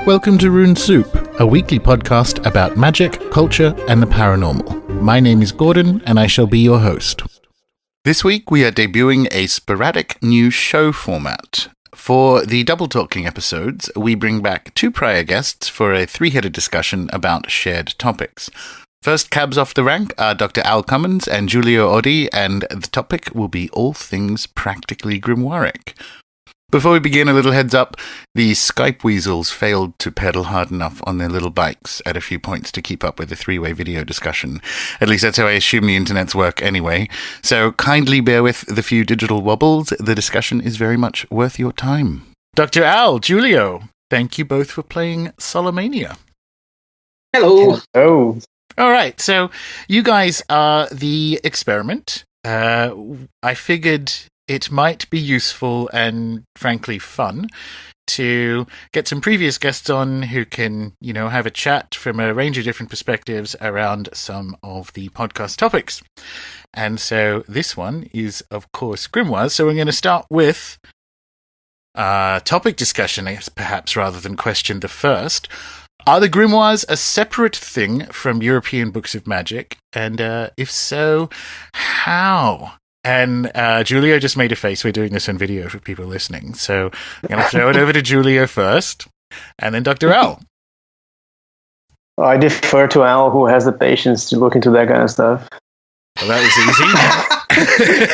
Welcome to Rune Soup, a weekly podcast about magic, culture, and the paranormal. My name is Gordon, and I shall be your host. This week, we are debuting a sporadic new show format. For the Double Talking episodes, we bring back two prior guests for a three-headed discussion about shared topics. First cabs off the rank are Dr. Al Cummins and Julio Ody, and the topic will be all things practically grimoiric. Before we begin, a little heads up, the Skype weasels failed to pedal hard enough on their little bikes at a few points to keep up with the three-way video discussion. At least that's how I assume the internets work anyway. So kindly bear with the few digital wobbles. The discussion is very much worth your time. Dr. Al, Julio, thank you both for playing Solomania. Hello. Oh. All right, so you guys are the experiment. I figured it might be useful and, frankly, fun to get some previous guests on who can, have a chat from a range of different perspectives around some of the podcast topics. And so this one is, of course, Grimoires. So we're going to start with topic discussion, perhaps, rather than question the first. Are the Grimoires a separate thing from European books of magic? And if so, how? And Julio just made a face. We're doing this on video for people listening. So I'm going to throw it over to Julio first, and then Dr. Al. I defer to Al, who has the patience to look into that kind of stuff. Well, that was easy.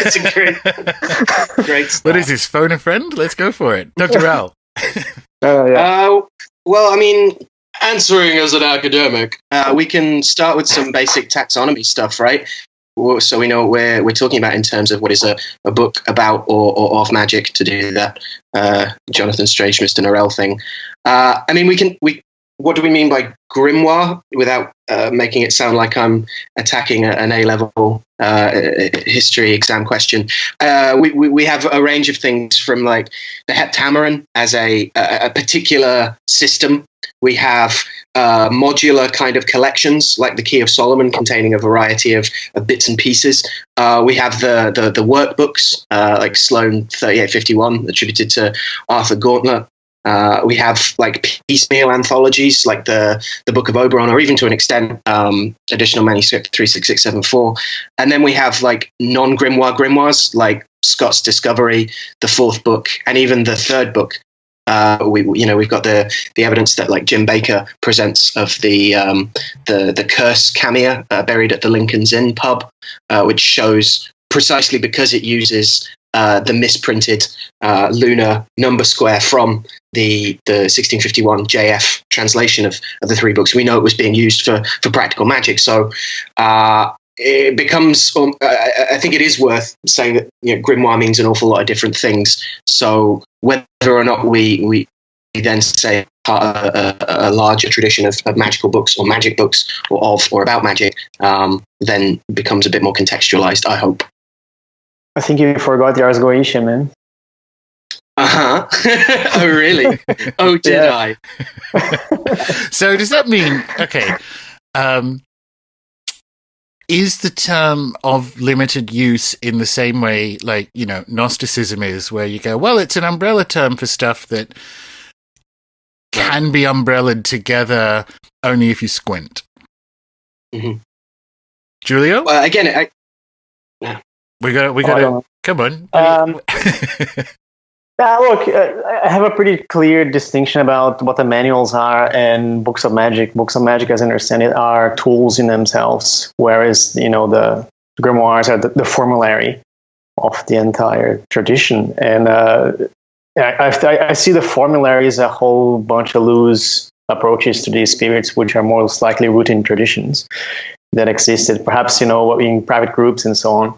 It's a great start. What is this, phone a friend? Let's go for it. Dr. Al. Well, I mean, answering as an academic, we can start with some basic taxonomy stuff, right? So we know what we're talking about in terms of what is a book about or of magic, to do that Jonathan Strange, Mr. Norrell thing. I mean, what do we mean by grimoire without making it sound like I'm attacking an A-level history exam question? We have a range of things from like the Heptameron as a particular system. We have modular kind of collections like the Key of Solomon containing a variety of bits and pieces. We have the workbooks like Sloane 3851 attributed to Arthur Gauntlet. We have like piecemeal anthologies like the Book of Oberon, or even to an extent additional manuscript 36674. And then we have like non-grimoire grimoires like Scott's Discovery, the fourth book, and even the third book. We've got the evidence that like Jim Baker presents of the curse cameo buried at the Lincoln's Inn pub, which shows precisely because it uses the misprinted lunar number square from the 1651 JF translation of the three books. We know it was being used for practical magic. So it becomes, I think it is worth saying that grimoire means an awful lot of different things. So whether or not we then say a larger tradition of magical books or magic books or about magic, then becomes a bit more contextualized, I hope. I think you forgot the Ars Goetia, man. Uh-huh. Oh, really? Oh, did I? So does that mean, okay, is the term of limited use in the same way like, Gnosticism is, where you go, well, it's an umbrella term for stuff that can be umbrellaed together only if you squint? Mm-hmm. Julio? Again, We got to come on. Look, I have a pretty clear distinction about what the manuals are and books of magic. Books of magic, as I understand it, are tools in themselves, whereas the grimoires are the formulary of the entire tradition. And I see the formulary as a whole bunch of loose approaches to these spirits, which are most likely rooted in traditions that existed, perhaps in private groups and so on.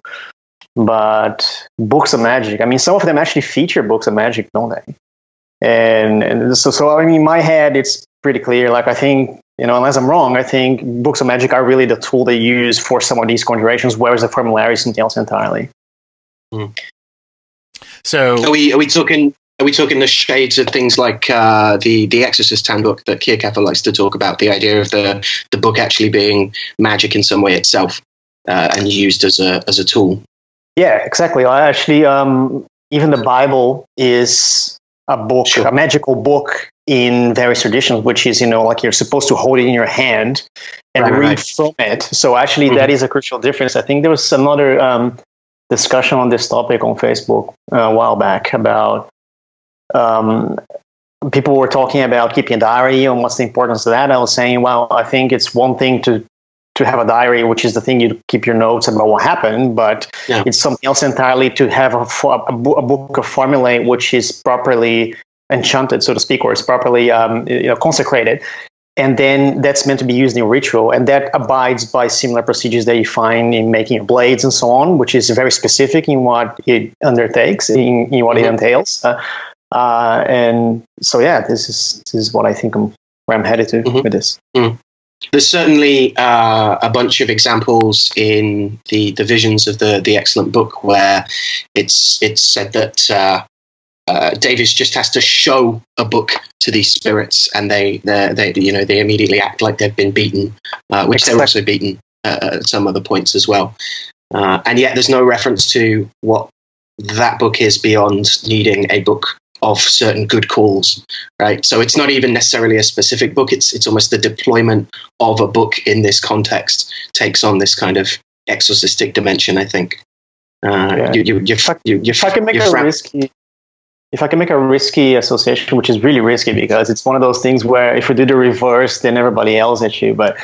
But books of magic, I mean, some of them actually feature books of magic, don't they? And so I mean, in my head, it's pretty clear. Like, I think, unless I'm wrong, I think books of magic are really the tool they use for some of these conjurations, whereas the formulary is something else entirely. Mm. So are we talking the shades of things like the Exorcist handbook that Kierkegaard likes to talk about, the idea of the book actually being magic in some way itself and used as a tool? Yeah, exactly. Actually, even the Bible is a book, a magical book in various traditions, which is, like you're supposed to hold it in your hand and read from it. So actually, that is a crucial difference. I think there was some other discussion on this topic on Facebook a while back about people were talking about keeping a diary and what's the importance of that. I was saying, well, I think it's one thing to have a diary, which is the thing you keep your notes about what happened, but it's something else entirely to have a book of formulae which is properly enchanted, so to speak, or is properly consecrated. And then that's meant to be used in ritual, and that abides by similar procedures that you find in making blades and so on, which is very specific in what it undertakes, in what it entails. And so, this is what I think where I'm headed to with this. There's certainly a bunch of examples in the visions of the excellent book where it's said that Davis just has to show a book to these spirits, and they immediately act like they've been beaten, which they're also beaten at some other points as well. And yet there's no reference to what that book is beyond needing a book of certain good calls, right? So it's not even necessarily a specific book. It's almost the deployment of a book in this context takes on this kind of exorcistic dimension, I think. If I can make a risky association, which is really risky because it's one of those things where if you do the reverse, then everybody yells at you. But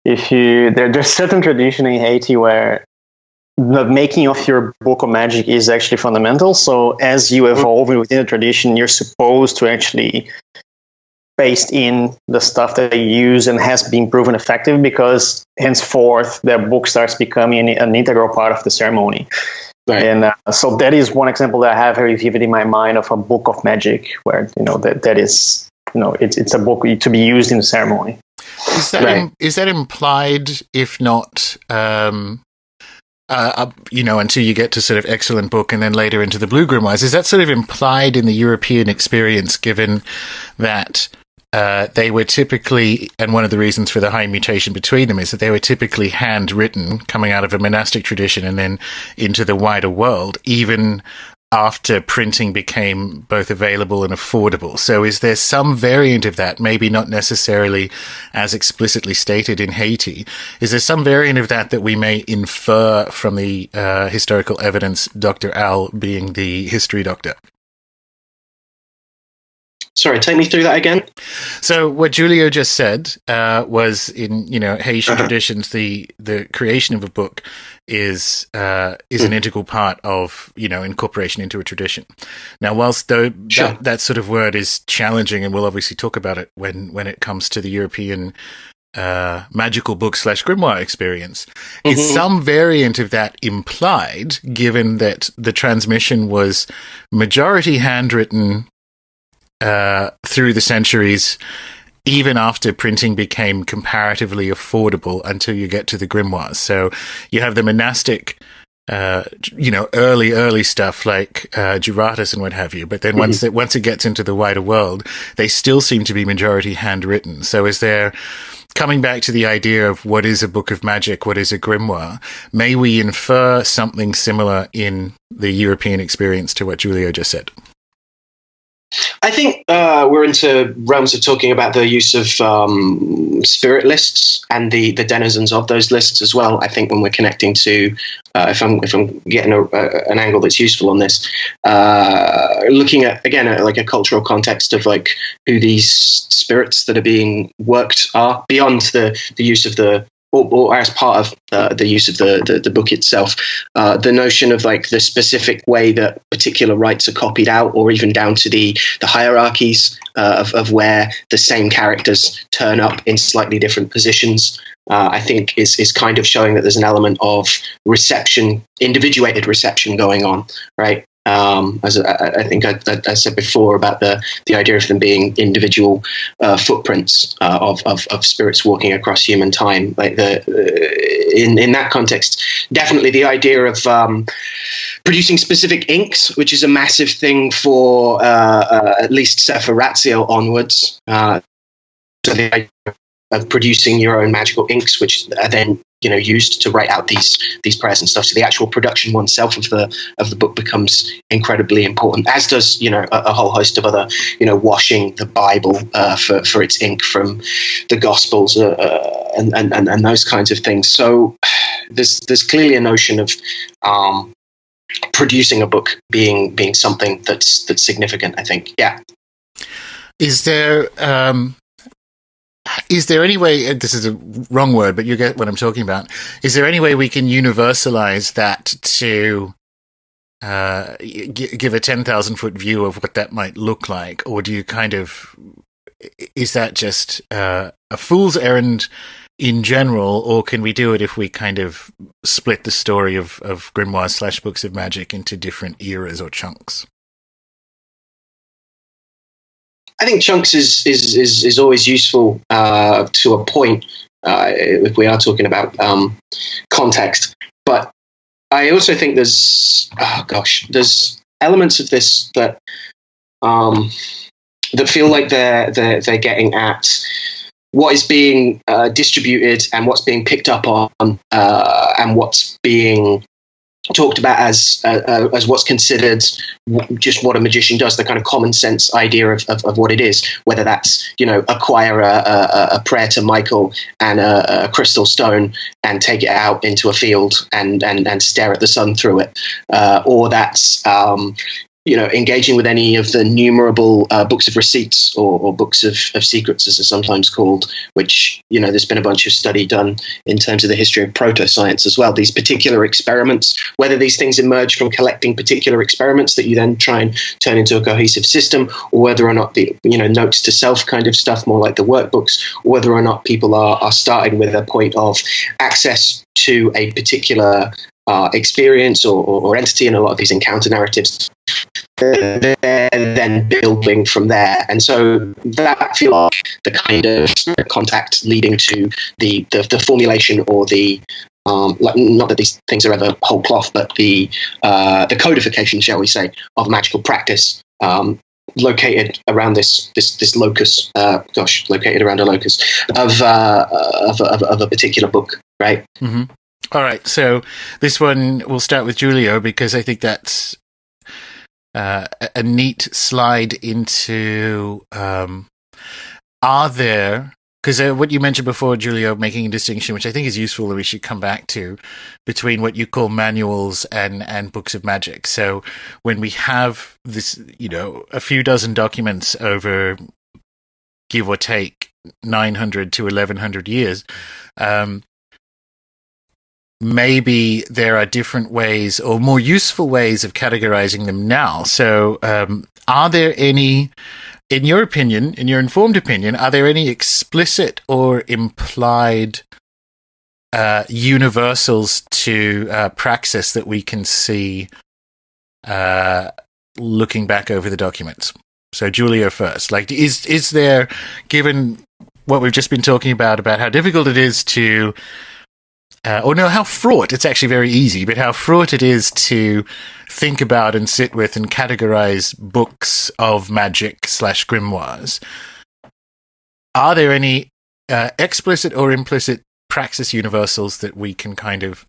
there's certain tradition in Haiti where the making of your book of magic is actually fundamental. So as you evolve within the tradition, you're supposed to actually paste in the stuff that they use and has been proven effective, because henceforth their book starts becoming an integral part of the ceremony. Right. And so that is one example that I have very vivid in my mind of a book of magic, where that is it's a book to be used in the ceremony. Is that implied, if not? Until you get to sort of excellent book and then later into the Blue Grimoires, is that sort of implied in the European experience, given that they were typically, and one of the reasons for the high mutation between them is that they were typically handwritten, coming out of a monastic tradition and then into the wider world, even after printing became both available and affordable. So is there some variant of that, maybe not necessarily as explicitly stated in Haiti? Is there some variant of that we may infer from the historical evidence, Dr. Al being the history doctor? Sorry, take me through that again. So what Julio just said was in Haitian traditions, the creation of a book is an integral part of incorporation into a tradition. Now, whilst that sort of word is challenging, and we'll obviously talk about it when it comes to the European magical book / grimoire experience, is some variant of that implied, given that the transmission was majority handwritten through the centuries, even after printing became comparatively affordable until you get to the grimoires. So you have the monastic, early stuff like Juratus and what have you. But then once it gets into the wider world, they still seem to be majority handwritten. So is there, coming back to the idea of what is a book of magic, what is a grimoire, may we infer something similar in the European experience to what Julio just said? I think we're into realms of talking about the use of spirit lists and the denizens of those lists as well. I think when we're connecting to, if I'm getting an angle that's useful on this, looking at like a cultural context of like who these spirits that are being worked are, beyond the use of or as part of the use of the book itself, the notion of like the specific way that particular rites are copied out, or even down to the hierarchies of where the same characters turn up in slightly different positions, I think is kind of showing that there's an element of reception, individuated reception going on, right? As I think I said before about the idea of them being individual footprints of spirits walking across human time. Like in that context, definitely the idea of producing specific inks, which is a massive thing for at least Sephiratio onwards. So the idea of producing your own magical inks, which are then used to write out these prayers and stuff. So the actual production oneself of the book becomes incredibly important, as does a whole host of other washing the Bible for its ink from the Gospels and those kinds of things. So there's clearly a notion of producing a book being something that's significant, I think. Yeah. Is there any way, this is a wrong word, but you get what I'm talking about. Is there any way we can universalize that to give a 10,000-foot view of what that might look like? Or do you is that just a fool's errand in general, or can we do it if we kind of split the story of grimoires / books of magic into different eras or chunks? I think chunks is always useful to a point if we are talking about context. But I also think there's elements of this that feel like they're getting at what is being distributed and what's being picked up on and what's being talked about as what's considered just what a magician does, the kind of common sense idea of what it is, whether that's acquire a prayer to Michael and a crystal stone and take it out into a field and stare at the sun through it, or that's engaging with any of the numerable books of receipts or books of secrets, as they're sometimes called, which, there's been a bunch of study done in terms of the history of proto-science as well. These particular experiments, whether these things emerge from collecting particular experiments that you then try and turn into a cohesive system, or whether or not the, notes to self kind of stuff, more like the workbooks, or whether or not people are starting with a point of access to a particular experience or entity in a lot of these encounter narratives. They're then building from there, and so that feels like the kind of contact leading to the formulation or the not that these things are ever whole cloth, but the codification, shall we say, of magical practice located around this locus. Located around a locus of a particular book, right? Mm-hmm. All right, so this one we'll start with Julio, because I think that's a neat slide into are there, because what you mentioned before, Julio, making a distinction, which I think is useful that we should come back to, between what you call manuals and books of magic. So when we have this, a few dozen documents over, give or take, 900 to 1100 years, maybe there are different ways or more useful ways of categorizing them now. So are there any, in your opinion, in your informed opinion, are there any explicit or implied universals to praxis that we can see looking back over the documents? So Julio first. Like, is there, given what we've just been talking about how difficult it is to how fraught, it's actually very easy, but how fraught it is to think about and sit with and categorize books of magic / grimoires. Are there any explicit or implicit praxis universals that we can kind of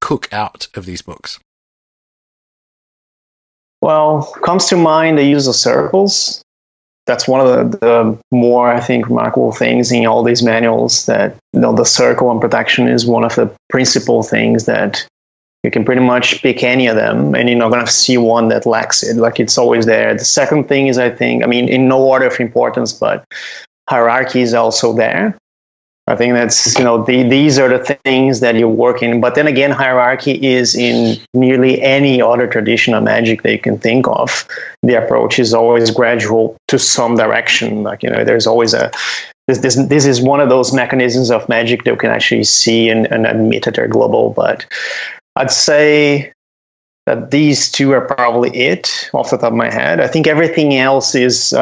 cook out of these books? Well, comes to mind the use of circles. That's one of the more, I think, remarkable things in all these manuals, that the circle and protection is one of the principal things that you can pretty much pick any of them and you're not going to see one that lacks it. Like, it's always there. The second thing is, I think, in no order of importance, but hierarchy is also there. I think that's, these are the things that you work in. But then again, hierarchy is in nearly any other tradition of magic that you can think of. The approach is always gradual to some direction. Like, there's always this is one of those mechanisms of magic that you can actually see and admit that they're global. But I'd say that these two are probably it off the top of my head. I think everything else is,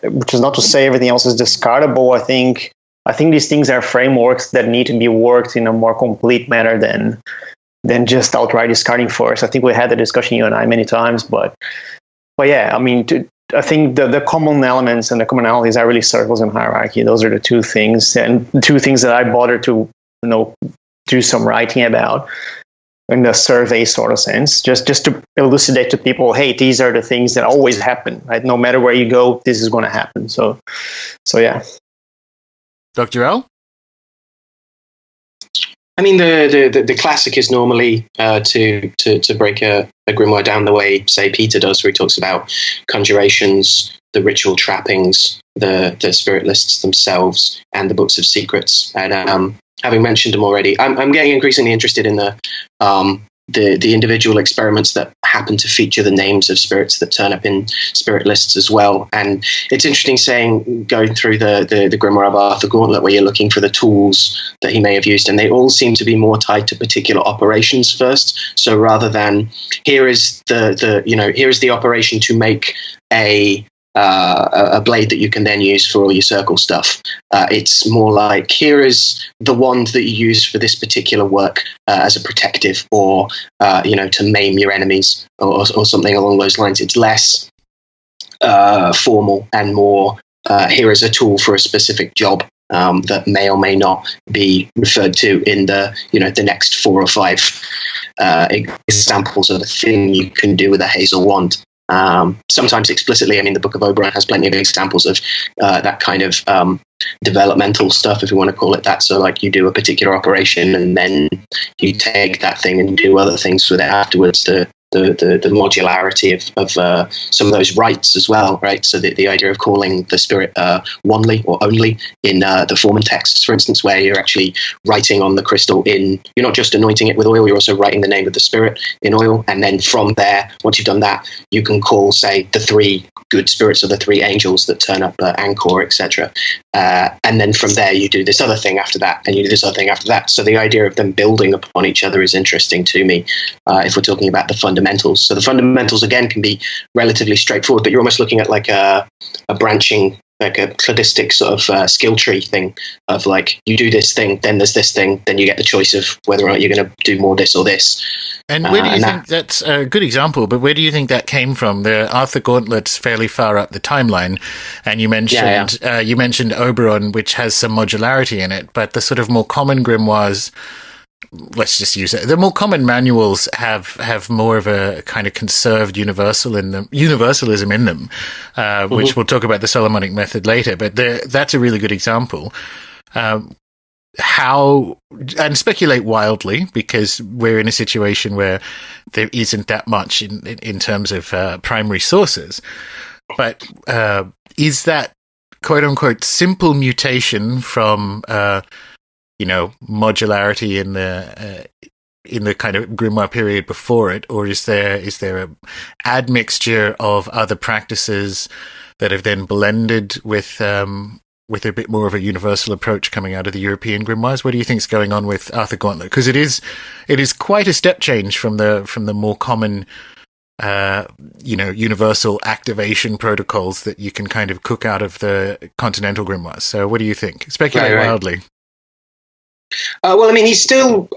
which is not to say everything else is discardable. I think these things are frameworks that need to be worked in a more complete manner than just outright discarding first. I think we had the discussion, you and I, many times, but yeah, I think the common elements and the commonalities are really circles and hierarchy. Those are the two things, and two things that I bother to do some writing about in the survey sort of sense, just to elucidate to people, hey, these are the things that always happen, right? No matter where you go, this is going to happen. So yeah. Dr. L? I mean, the classic is normally to break a grimoire down the way, say, Peter does, where he talks about conjurations, the ritual trappings, the spirit lists themselves, and the books of secrets. And having mentioned them already, I'm getting increasingly interested in the individual experiments that happen to feature the names of spirits that turn up in spirit lists as well. And it's interesting going through the Grimoire of Arthur Gauntlet, where you're looking for the tools that he may have used, and they all seem to be more tied to particular operations first. So rather than here is the operation to make a blade that you can then use for all your circle stuff. It's more like, here is the wand that you use for this particular work as a protective, or to maim your enemies, or something along those lines. It's less formal and more, here is a tool for a specific job that may or may not be referred to in the next 4 or 5 examples of a thing you can do with a hazel wand. Sometimes explicitly. I mean, the Book of Oberon has plenty of examples of that kind of developmental stuff, if you want to call it that. So, like, you do a particular operation and then you take that thing and do other things with it afterwards. The modularity of some of those rites as well, right? So the idea of calling the spirit wanly or only in the Foreman texts, for instance, where you're actually writing on the crystal you're not just anointing it with oil, you're also writing the name of the spirit in oil. And then from there, once you've done that, you can call, say, the 3 good spirits or the 3 angels that turn up, Angkor, etc. And then from there, you do this other thing after that, and you do this other thing after that. So the idea of them building upon each other is interesting to me, if we're talking about the fundamentals. So the fundamentals, again, can be relatively straightforward, but you're almost looking at like a branching, like a cladistic sort of skill tree thing of, like, you do this thing, then there's this thing, then you get the choice of whether or not you're going to do more this or this. And where do you think that's a good example, but where do you think that came from? The Arthur Gauntlet's fairly far up the timeline, and you mentioned Oberon, which has some modularity in it, but the sort of more common grimoires, let's just use it, the more common manuals have more of a kind of conserved universalism in them, which we'll talk about the Solomonic method later, but that's a really good example. How, and speculate wildly, because we're in a situation where there isn't that much in terms of primary sources, but is that quote unquote simple mutation from modularity in the kind of grimoire period before it, or is there a admixture of other practices that have then blended with a bit more of a universal approach coming out of the European grimoires? What do you think is going on with Arthur Gauntlet? Because it is quite a step change from the more common universal activation protocols that you can kind of cook out of the continental grimoires. So what do you think? Speculate wildly. Well, I mean, he's still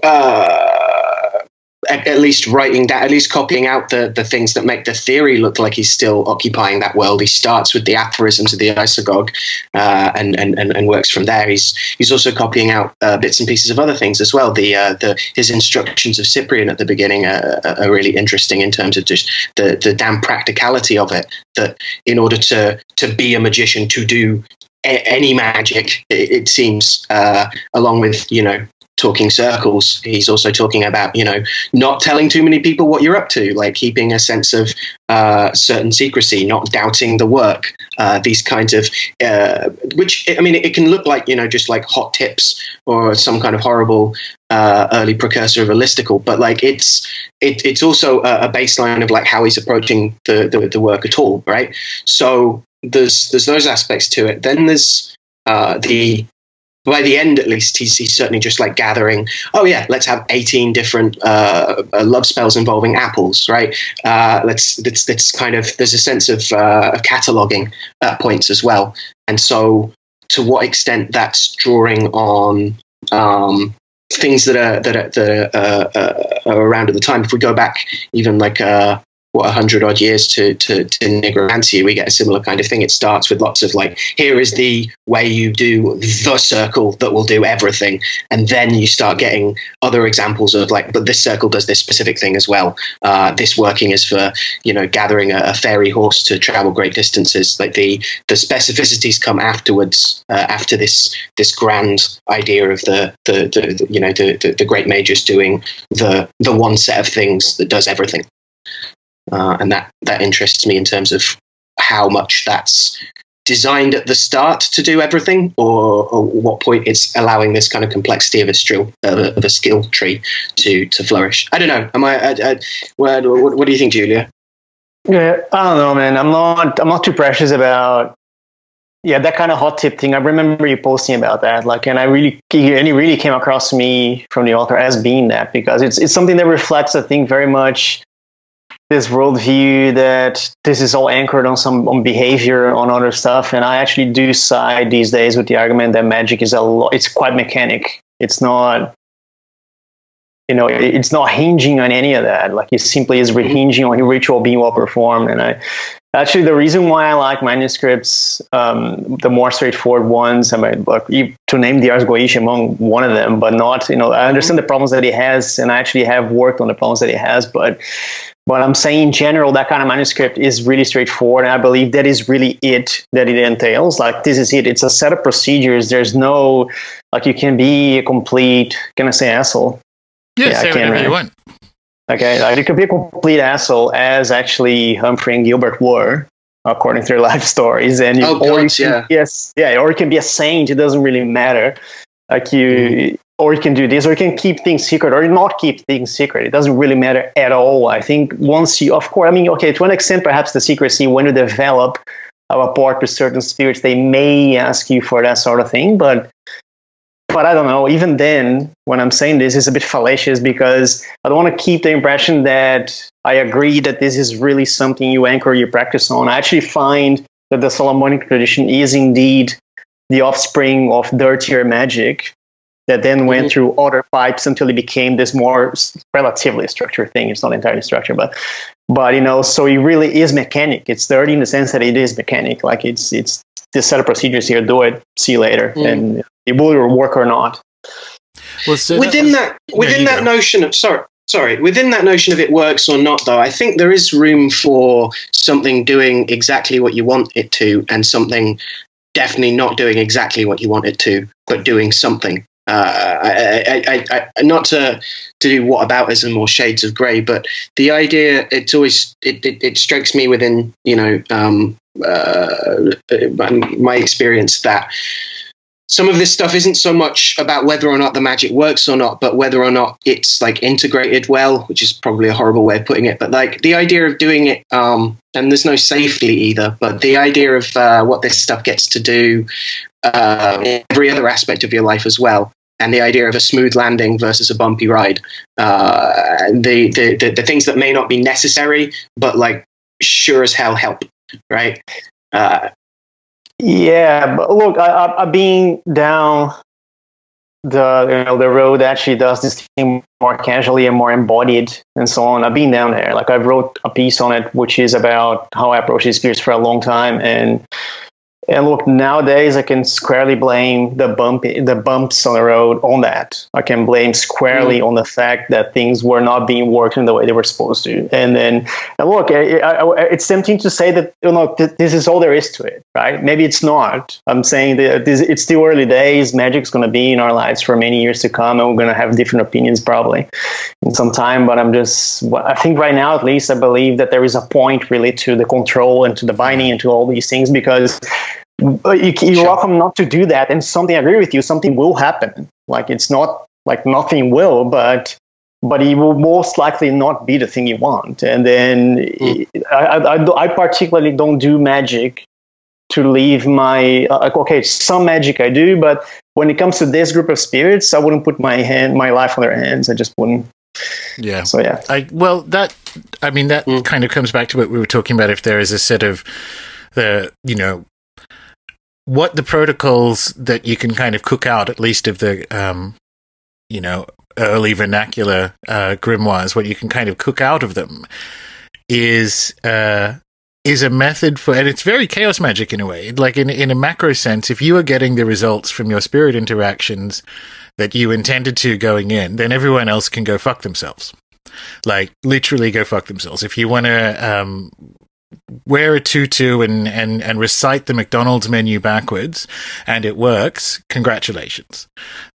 at least writing that, at least copying out the things that make the theory look like he's still occupying that world. He starts with the aphorisms of the Isagoge and works from there. He's also copying out bits and pieces of other things as well. His instructions of Cyprian at the beginning are really interesting in terms of just the damn practicality of it. That in order to be a magician, to do any magic, it seems, along with talking circles, he's also talking about not telling too many people what you're up to, like keeping a sense of certain secrecy, not doubting the work, these kinds of which, I mean, it can look like just like hot tips or some kind of horrible early precursor of a listicle, but like it's also a baseline of like how he's approaching the work at all, right? So there's those aspects to it. Then there's by the end, at least, he's certainly just like gathering, oh yeah, let's have 18 different love spells involving apples, right? Let's kind of, there's a sense of cataloging at points as well. And so to what extent that's drawing on things that are around at the time. If we go back even like 100 odd years to necromancy, we get a similar kind of thing. It starts with lots of like, here is the way you do the circle that will do everything, and then you start getting other examples of like, but this circle does this specific thing as well. This working is for, you know, gathering a fairy horse to travel great distances. Like the specificities come afterwards, after this grand idea of the great mages doing the one set of things that does everything. And that interests me in terms of how much that's designed at the start to do everything, or what point it's allowing this kind of complexity of a skill tree to flourish. I don't know. What do you think, Julia? Yeah, I don't know, man. I'm not too precious about that kind of hot tip thing. I remember you posting about that, like, and it really came across to me from the author as being that, because it's something that reflects, I think, very much this worldview that this is all anchored on behavior, on other stuff. And I actually do side these days with the argument that magic is it's quite mechanic. It's not, it's not hinging on any of that. Like, it simply is hinging on your ritual being well performed. And actually, the reason why I like manuscripts, the more straightforward ones, I mean, to name the Ars Goetia among one of them, but not, I understand the problems that he has, and I actually have worked on the problems that he has, but I'm saying in general, that kind of manuscript is really straightforward, and I believe that is really it that it entails. Like, this is it. It's a set of procedures. There's no, like, you can be a complete, can I say asshole? Yeah, say whatever you want. Okay, like, you could be a complete asshole, as actually Humphrey and Gilbert were, according to their life stories. And or you can be a saint. It doesn't really matter. Like, or you can do this, or you can keep things secret, or not keep things secret. It doesn't really matter at all. I think once you, of course, I mean, okay, to an extent, perhaps the secrecy, when you develop a rapport to certain spirits, they may ask you for that sort of thing, but I don't know. Even then, when I'm saying this, it's a bit fallacious, because I don't want to keep the impression that I agree that this is really something you anchor your practice on. I actually find that the Solomonic tradition is indeed the offspring of dirtier magic that then went through other pipes until it became this more relatively structured thing. It's not entirely structured, but so it really is mechanic. It's dirty in the sense that it is mechanic. Like, it's this set of procedures here, do it, see you later, and it will work or not. Well, so within that notion of it works or not, though, I think there is room for something doing exactly what you want it to, and something definitely not doing exactly what you want it to, but doing something. Not to do whataboutism or shades of grey, but the idea, it's always it strikes me within my experience that some of this stuff isn't so much about whether or not the magic works or not, but whether or not it's like integrated well, which is probably a horrible way of putting it. But like the idea of doing it, and there's no safely either, but the idea of what this stuff gets to do in every other aspect of your life as well. And the idea of a smooth landing versus a bumpy ride, the things that may not be necessary, but like sure as hell help, right? Yeah, but look, I've been down the road that actually does this thing more casually and more embodied and so on. I've been down there. Like, I wrote a piece on it, which is about how I approach these spirits for a long time, and look, nowadays I can squarely blame the bumps on the road on that. I can blame squarely on the fact that things were not being worked in the way they were supposed to. And look, it's tempting to say that this is all there is to it, right? Maybe it's not. I'm saying that it's still early days. Magic's going to be in our lives for many years to come, and we're going to have different opinions probably in some time. But I think right now, at least, I believe that there is a point really to the control and to the binding and to all these things, because you're welcome not to do that, and I agree with you, something will happen. Like, it's not like nothing will, but it will most likely not be the thing you want. And then I particularly don't do magic to leave my some magic I do, but when it comes to this group of spirits, I wouldn't put my life on their hands. I just wouldn't. Yeah. So yeah. That kind of comes back to what we were talking about. If there is a set of what the protocols that you can kind of cook out, at least of the, early vernacular grimoires, what you can kind of cook out of them is a method for, and it's very chaos magic in a way. Like in a macro sense, if you are getting the results from your spirit interactions that you intended to going in, then everyone else can go fuck themselves. Like literally go fuck themselves. If you want to wear a tutu and recite the McDonald's menu backwards and it works, congratulations.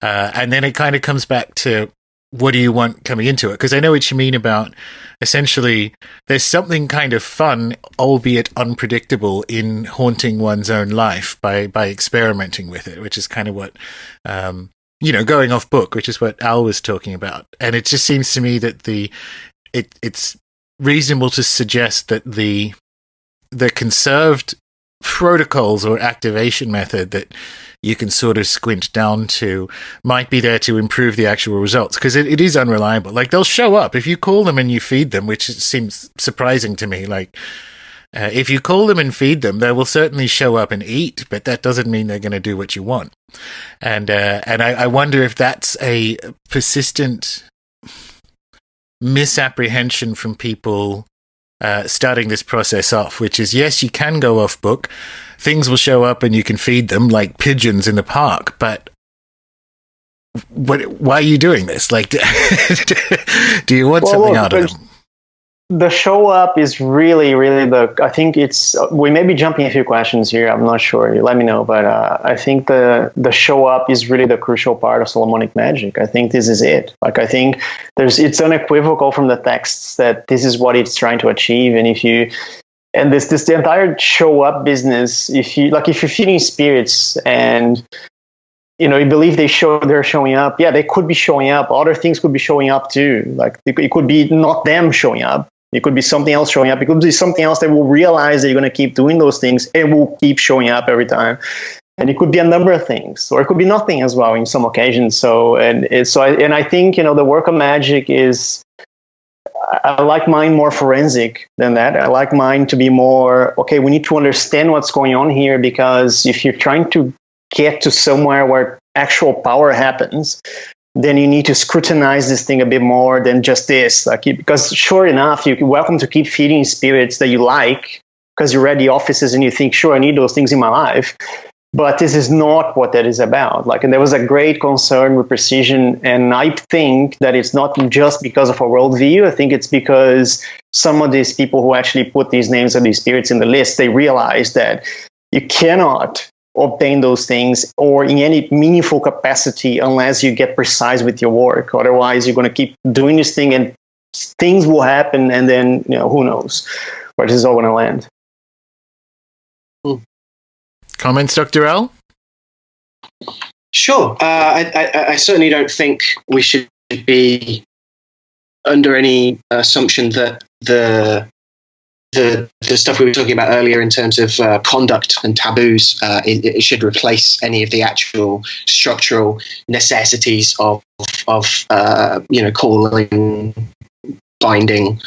And then it kind of comes back to, what do you want coming into it? Because I know what you mean about essentially there's something kind of fun, albeit unpredictable, in haunting one's own life by experimenting with it, which is kind of what, going off book, which is what Al was talking about. And it just seems to me that it's reasonable to suggest that the conserved protocols or activation method that you can sort of squint down to might be there to improve the actual results, because it is unreliable. Like they'll show up if you call them and you feed them, which seems surprising to me. Like if you call them and feed them, they will certainly show up and eat, but that doesn't mean they're going to do what you want. And I wonder if that's a persistent misapprehension from people starting this process off, which is, yes, you can go off book. Things will show up and you can feed them like pigeons in the park, but why are you doing this? Like, do you want something out of them? The show up is really, really I think it's, we may be jumping a few questions here. I'm not sure. You let me know. But I think the show up is really the crucial part of Solomonic magic. I think this is it. Like, I think it's unequivocal from the texts that this is what it's trying to achieve. And the entire show up business, if you're feeding spirits and, you believe they're showing up. Yeah, they could be showing up. Other things could be showing up too. Like it could be not them showing up. It could be something else showing up. It could be something else that will realize that you're going to keep doing those things and will keep showing up every time. And it could be a number of things, or it could be nothing as well in some occasions. I think the work of magic is. I like mine more forensic than that. I like mine to be more, okay, we need to understand what's going on here, because if you're trying to get to somewhere where actual power happens, then you need to scrutinize this thing a bit more than just this. Because sure enough, you're welcome to keep feeding spirits that you like, because you read the offices and you think, sure, I need those things in my life. But this is not what that is about. And there was a great concern with precision, and I think that it's not just because of a worldview. I think it's because some of these people who actually put these names of these spirits in the list, they realize that you cannot obtain those things or in any meaningful capacity unless you get precise with your work. Otherwise, you're going to keep doing this thing and things will happen, and then who knows where this is all going to land. Comments, Dr. L? Sure. I certainly don't think we should be under any assumption that the stuff we were talking about earlier in terms of conduct and taboos, it should replace any of the actual structural necessities of calling, binding,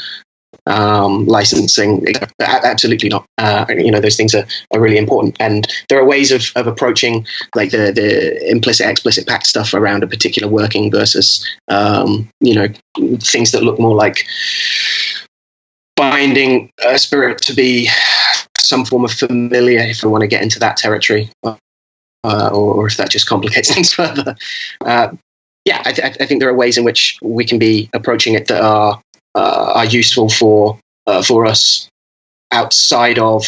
licensing. Absolutely not. Those things are really important, and there are ways of approaching like the implicit explicit pact stuff around a particular working versus things that look more like binding a spirit to be some form of familiar, if I want to get into that territory, or if that just complicates things further. I think there are ways in which we can be approaching it that are useful for us outside of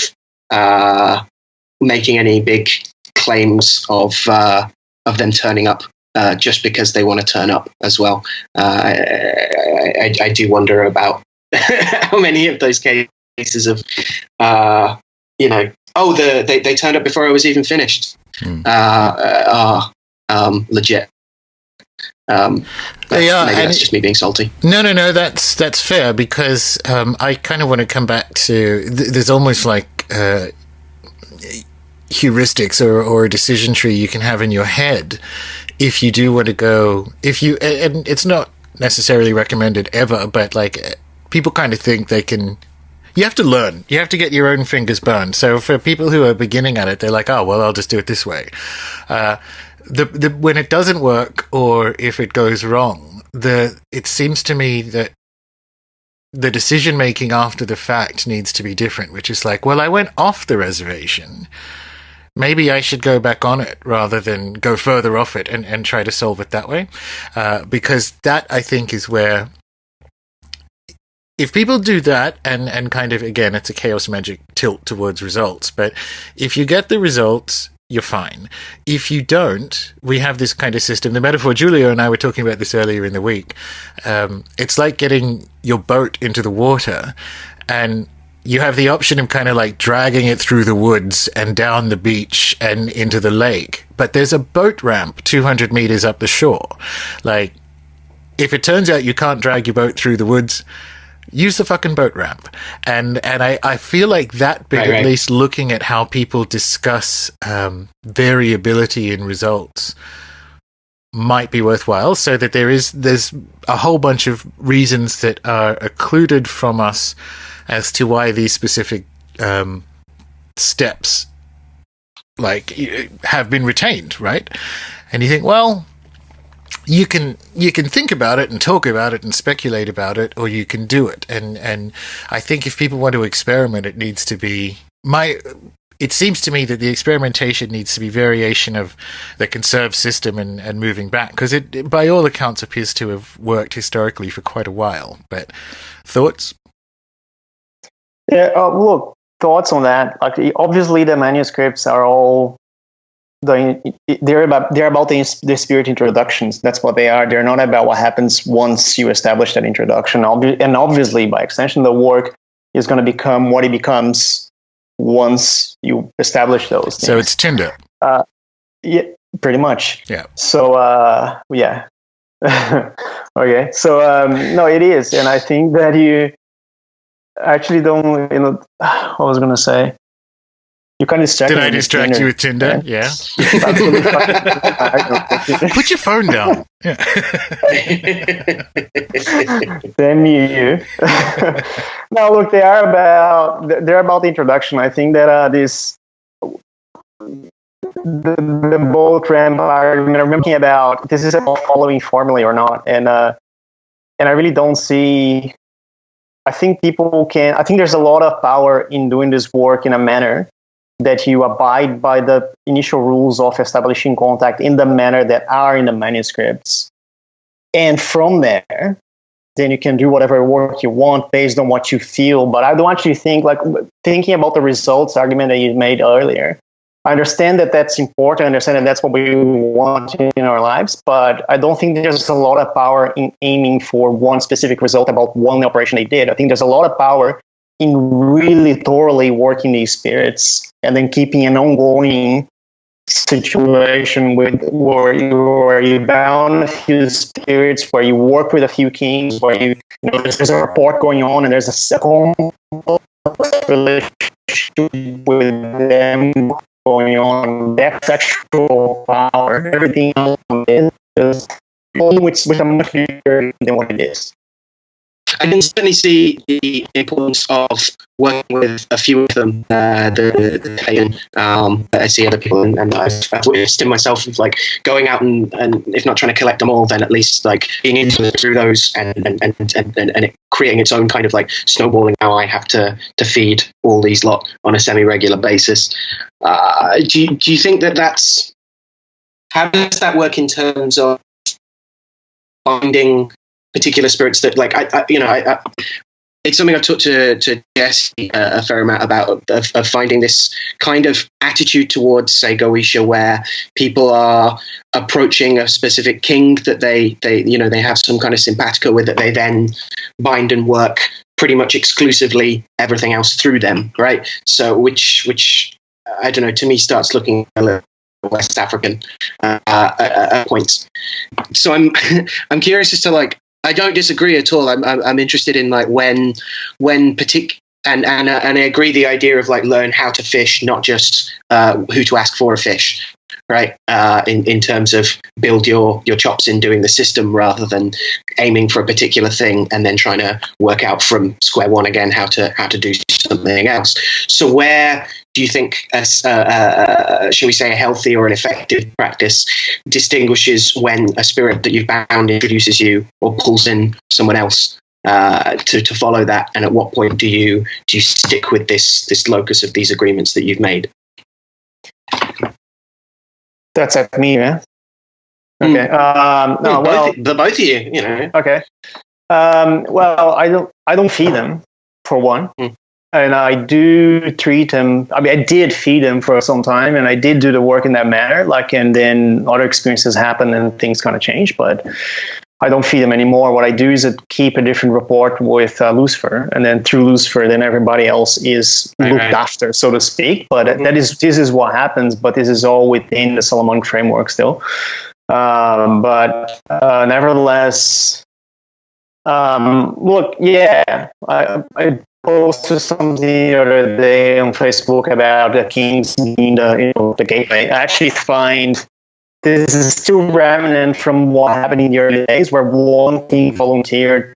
making any big claims of them turning up just because they want to turn up as well. I do wonder about how many of those cases of they turned up before I was even finished are legit. Maybe that's just me being salty. No, that's fair, because I kind of want to come back to there's almost like heuristics or a decision tree you can have in your head if you do want to go, and it's not necessarily recommended ever, but like people kind of think they can. You have to learn. You have to get your own fingers burned. So for people who are beginning at it, they're like, oh, well, I'll just do it this way. When it doesn't work, or if it goes wrong, it seems to me that the decision making after the fact needs to be different, which is like, well, I went off the reservation. Maybe I should go back on it rather than go further off it and try to solve it that way. Because that, I think, is where, if people do that and kind of, again, it's a chaos magic tilt towards results, but if you get the results, you're fine. If you don't, we have this kind of system. The metaphor, Julio and I were talking about this earlier in the week. It's like getting your boat into the water, and you have the option of kind of like dragging it through the woods and down the beach and into the lake. But there's a boat ramp 200 meters up the shore. Like, if it turns out you can't drag your boat through the woods, use the fucking boat ramp. And I feel like that bit, at least looking at how people discuss variability in results, might be worthwhile, so that there's a whole bunch of reasons that are occluded from us as to why these specific steps like have been retained, right? And you think, well, you can think about it and talk about it and speculate about it, or you can do it. And I think if people want to experiment, it needs to be it seems to me that the experimentation needs to be variation of the conserved system and moving back, because it by all accounts appears to have worked historically for quite a while. But thoughts? Yeah, look, thoughts on that. Like, obviously, the manuscripts are all they're about the spirit introductions. That's what they are. They're not about what happens once you establish that introduction. And obviously, by extension, the work is going to become what it becomes once you establish those things. So it's Tinder. Yeah, pretty much. Yeah. So yeah. Okay. So no, it is, and I think that you actually don't. What was I going to say? You kind of distracted. Did I distract you with Tinder? Yeah. Put your phone down. Yeah. Then you. No, look, they're about the introduction. I think that the boat ramp argument. I'm thinking about this is a following formulae or not, and I really don't see. I think there's a lot of power in doing this work in a manner that you abide by the initial rules of establishing contact in the manner that are in the manuscripts. And from there, then you can do whatever work you want based on what you feel. But I don't actually think, like, thinking about the results argument that you made earlier, I understand that that's important. I understand that that's what we want in our lives. But I don't think there's a lot of power in aiming for one specific result about one operation they did. I think there's a lot of power in really thoroughly working these spirits and then keeping an ongoing situation where you bound a few spirits, where you work with a few kings, where there's a report going on and there's a second relationship with them going on. That's actual power. Everything else is which I'm much bigger than what it is. I can certainly see the importance of working with a few of them, the pagan. I see other people, and I've witnessed in myself of like going out and if not trying to collect them all, then at least like being influenced through those and it creating its own kind of like snowballing. How I have to feed all these lot on a semi-regular basis. Do you think that's how does that work in terms of finding particular spirits that, like, I it's something I've talked to Jesse a fair amount about, of finding this kind of attitude towards, say, Goetia, where people are approaching a specific king that they have some kind of simpatico with, that they then bind and work pretty much exclusively everything else through them, right? So which I don't know, to me starts looking a little West African points. So I'm curious as to, like, I don't disagree at all. I'm interested in, like, when and I agree the idea of, like, learn how to fish, not just who to ask for a fish, right? In terms of build your chops in doing the system rather than aiming for a particular thing and then trying to work out from square one again how to do something else. So where do you think, shall we say, a healthy or an effective practice distinguishes when a spirit that you've bound introduces you or pulls in someone else to follow that? And at what point do you stick with this locus of these agreements that you've made? That's at me, yeah. Okay. No, well, the both of you, you know. Okay. Well, I don't feed them, for one. And I do treat them. I mean, I did feed them for some time, and I did do the work in that manner. Like, and then other experiences happen, and things kind of change. But I don't feed them anymore. What I do is keep a different report with Lucifer, and then through Lucifer, then everybody else is looked after, so to speak. But this is what happens. But this is all within the Solomonic framework still. But nevertheless, look, yeah, I posted something the other day on Facebook about the kings being the gateway. I actually find this is still remnant from what happened in the early days, where one king volunteered,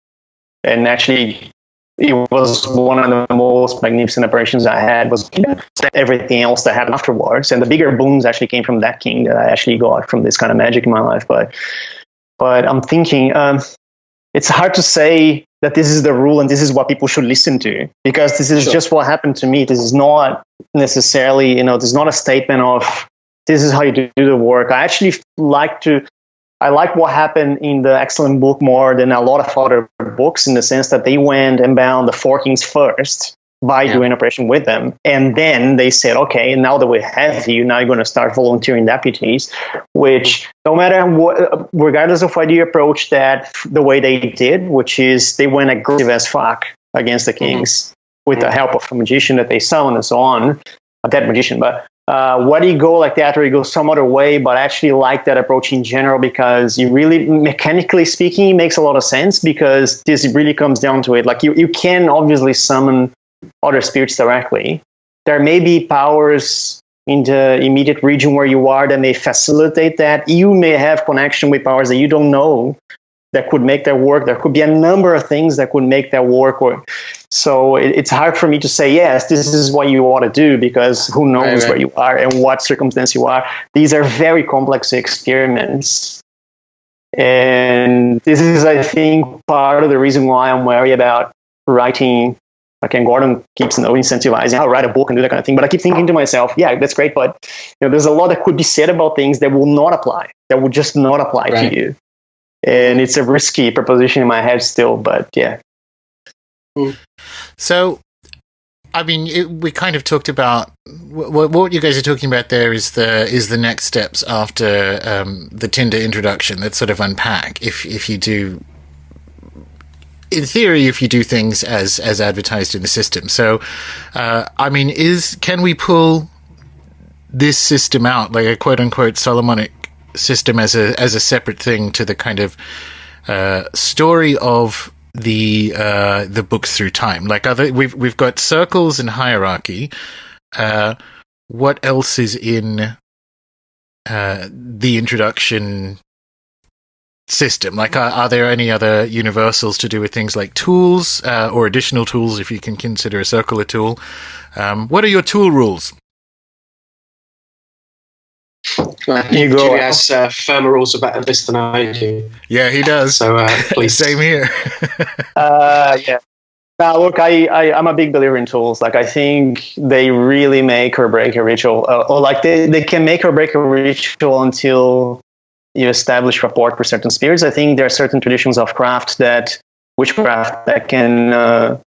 and actually it was one of the most magnificent operations I had, was everything else that happened afterwards. And the bigger boons actually came from that king that I actually got from this kind of magic in my life. But I'm thinking, it's hard to say that this is the rule and this is what people should listen to, because this is just what happened to me. This is not necessarily, this is not a statement of this is how you do the work. I actually I like what happened in the Excellent Book more than a lot of other books, in the sense that they went and bound the four kings first by doing operation with them. And then they said, okay, now that we have you, now you're going to start volunteering deputies, which no matter what, regardless of whether you approach that the way they did, which is they went aggressive as fuck against the kings with the help of a magician that they summoned and so on, a dead magician. But whether you go like that or you go some other way, but I actually like that approach in general, because you really, mechanically speaking, it makes a lot of sense, because this really comes down to it. Like you can obviously summon other spirits directly. There may be powers in the immediate region where you are that may facilitate that. You may have connection with powers that you don't know that could make that work. There could be a number of things that could make that work. So it's hard for me to say, yes, this is what you ought to do, because who knows where you are and what circumstance you are. These are very complex experiments. And this is, I think, part of the reason why I'm worried about writing. Like, and Gordon keeps incentivizing, I'll write a book and do that kind of thing. But I keep thinking to myself, yeah, that's great. But there's a lot that could be said about things that will not apply, that would just not apply to you. And it's a risky proposition in my head still, but yeah. So, I mean, we kind of talked about what you guys are talking about there is the next steps after the Tinder introduction. That sort of unpack if you do. In theory, if you do things as advertised in the system. So, I mean, can we pull this system out, like a quote-unquote Solomonic system, as a separate thing to the kind of story of the books through time? Like, we've got circles and hierarchy. What else is in the introduction system? Like, are there any other universals to do with things like tools or additional tools, if you can consider a circle a tool? What are your tool rules? Julie has firmer rules about this than I do. Yeah, he does. So please. Same here. Yeah. Now, look, I'm a big believer in tools. Like, I think they really make or break a ritual, or like they can make or break a ritual until you establish rapport with certain spirits. I think there are certain traditions of witchcraft that can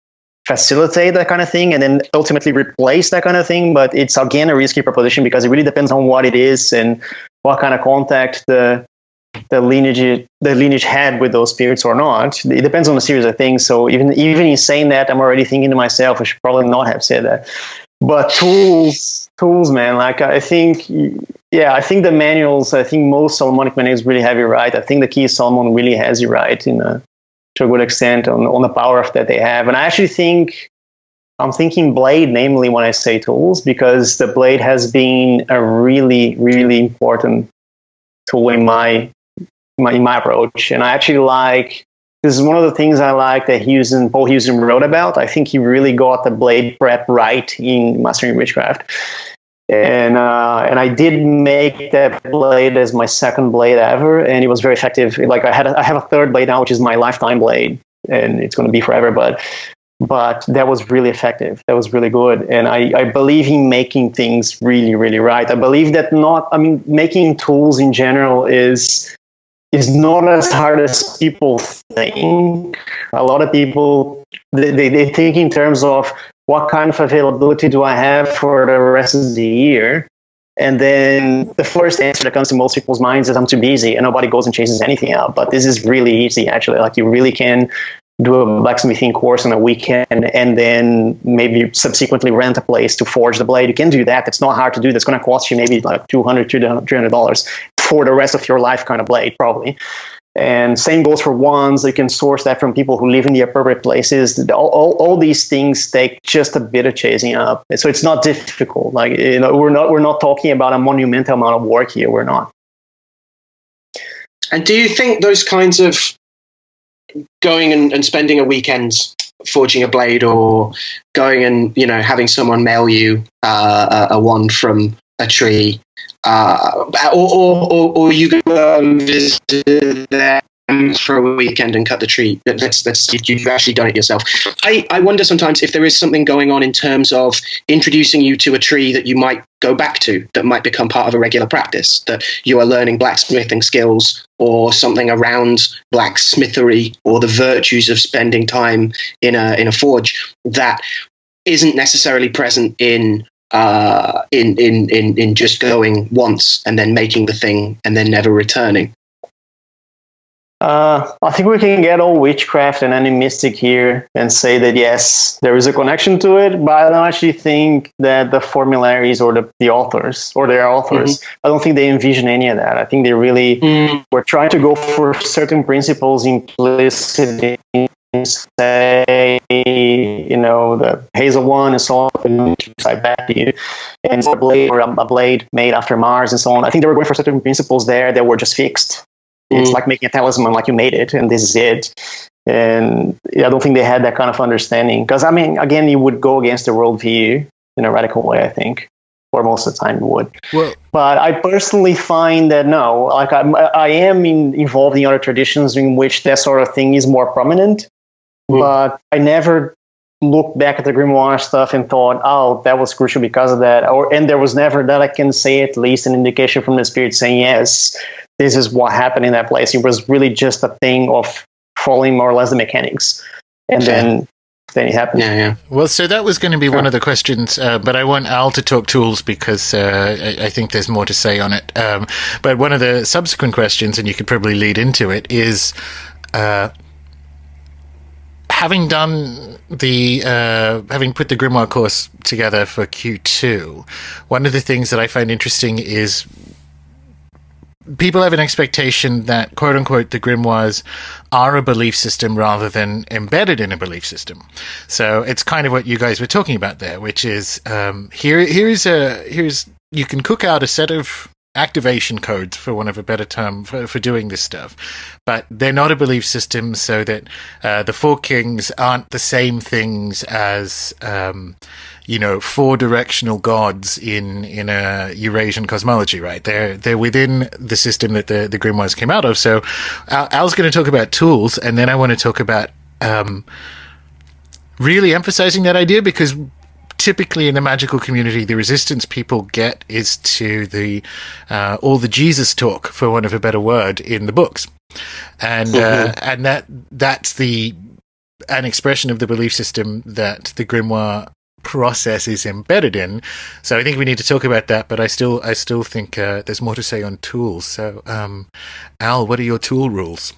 facilitate that kind of thing and then ultimately replace that kind of thing. But it's, again, a risky proposition, because it really depends on what it is and what kind of contact the lineage had with those spirits or not. It depends on a series of things. So even in saying that, I'm already thinking to myself, I should probably not have said that. But tools, man. Like, I think the manuals, I think most Solomonic manuals really have you right. I think the Key of Solomon really has you right to a good extent on the power that they have. And I actually I'm thinking blade, namely, when I say tools, because the blade has been a really, really important tool in my approach. And I actually this is one of the things I like that Paul Hewson wrote about. I think he really got the blade prep right in Mastering Witchcraft. And I did make that blade as my second blade ever, and it was very effective. Like, I have a third blade now, which is my lifetime blade. and it's going to be forever. But that was really effective. That was really good. And I believe in making things really, really right. I believe that making tools in general is not as hard as people think. A lot of people, they think in terms of what kind of availability do I have for the rest of the year? And then the first answer that comes to most people's minds is I'm too busy, and nobody goes and chases anything out. But this is really easy, actually. Like, you really can do a blacksmithing course on a weekend and then maybe subsequently rent a place to forge the blade. You can do that. It's not hard to do. That's going to cost you maybe like $200, $300 for the rest of your life kind of blade, probably. And same goes for wands. You can source that from people who live in the appropriate places. All these things take just a bit of chasing up. So it's not difficult. Like, we're not talking about a monumental amount of work here. We're not. And do you think those kinds of going and spending a weekend forging a blade, or going and having someone mail you a wand from a tree, or you go and visit them for a weekend and cut the tree, you've actually done it yourself. I wonder sometimes if there is something going on in terms of introducing you to a tree that you might go back to, that might become part of a regular practice, that you are learning blacksmithing skills or something around blacksmithery or the virtues of spending time in a forge that isn't necessarily present in just going once and then making the thing and then never returning. I think we can get all witchcraft and animistic here and say that, yes, there is a connection to it, but I don't actually think that the formularies or the authors or their authors, I don't think they envision any of that. I think they really were trying to go for certain principles implicit in, say, the hazel one and so on, side back to you, and a blade or a blade made after Mars and so on. I think they were going for certain principles there that were just fixed. It's like making a talisman, like you made it, and this is it. And I don't think they had that kind of understanding. Because, again, you would go against the worldview in a radical way, I think. Or most of the time you would. Well, but I personally find that, no, like I am involved in other traditions in which that sort of thing is more prominent. But I never looked back at the grimoire stuff and thought, oh, that was crucial because of that. And there was never, that I can say, at least an indication from the spirit saying, yes, this is what happened in that place. It was really just a thing of following more or less the mechanics. And then it happened. Yeah. Well, so that was going to be one of the questions, but I want Al to talk tools because I think there's more to say on it. But one of the subsequent questions, and you could probably lead into it, is having done having put the grimoire course together for Q2, one of the things that I find interesting is people have an expectation that, quote unquote, the grimoires are a belief system rather than embedded in a belief system. So it's kind of what you guys were talking about there, which is here's you can cook out a set of activation codes, for want of a better term, for doing this stuff, but they're not a belief system, so that the four kings aren't the same things as four directional gods in a Eurasian cosmology, right? They're within the system that the grimoires came out of. So Al's going to talk about tools, and then I want to talk about really emphasizing that idea, because typically in the magical community, the resistance people get is to the all the Jesus talk, for want of a better word, in the books, and that's an expression of the belief system that the grimoire process is embedded in. So I think we need to talk about that, but I still think there's more to say on tools. So Al, what are your tool rules?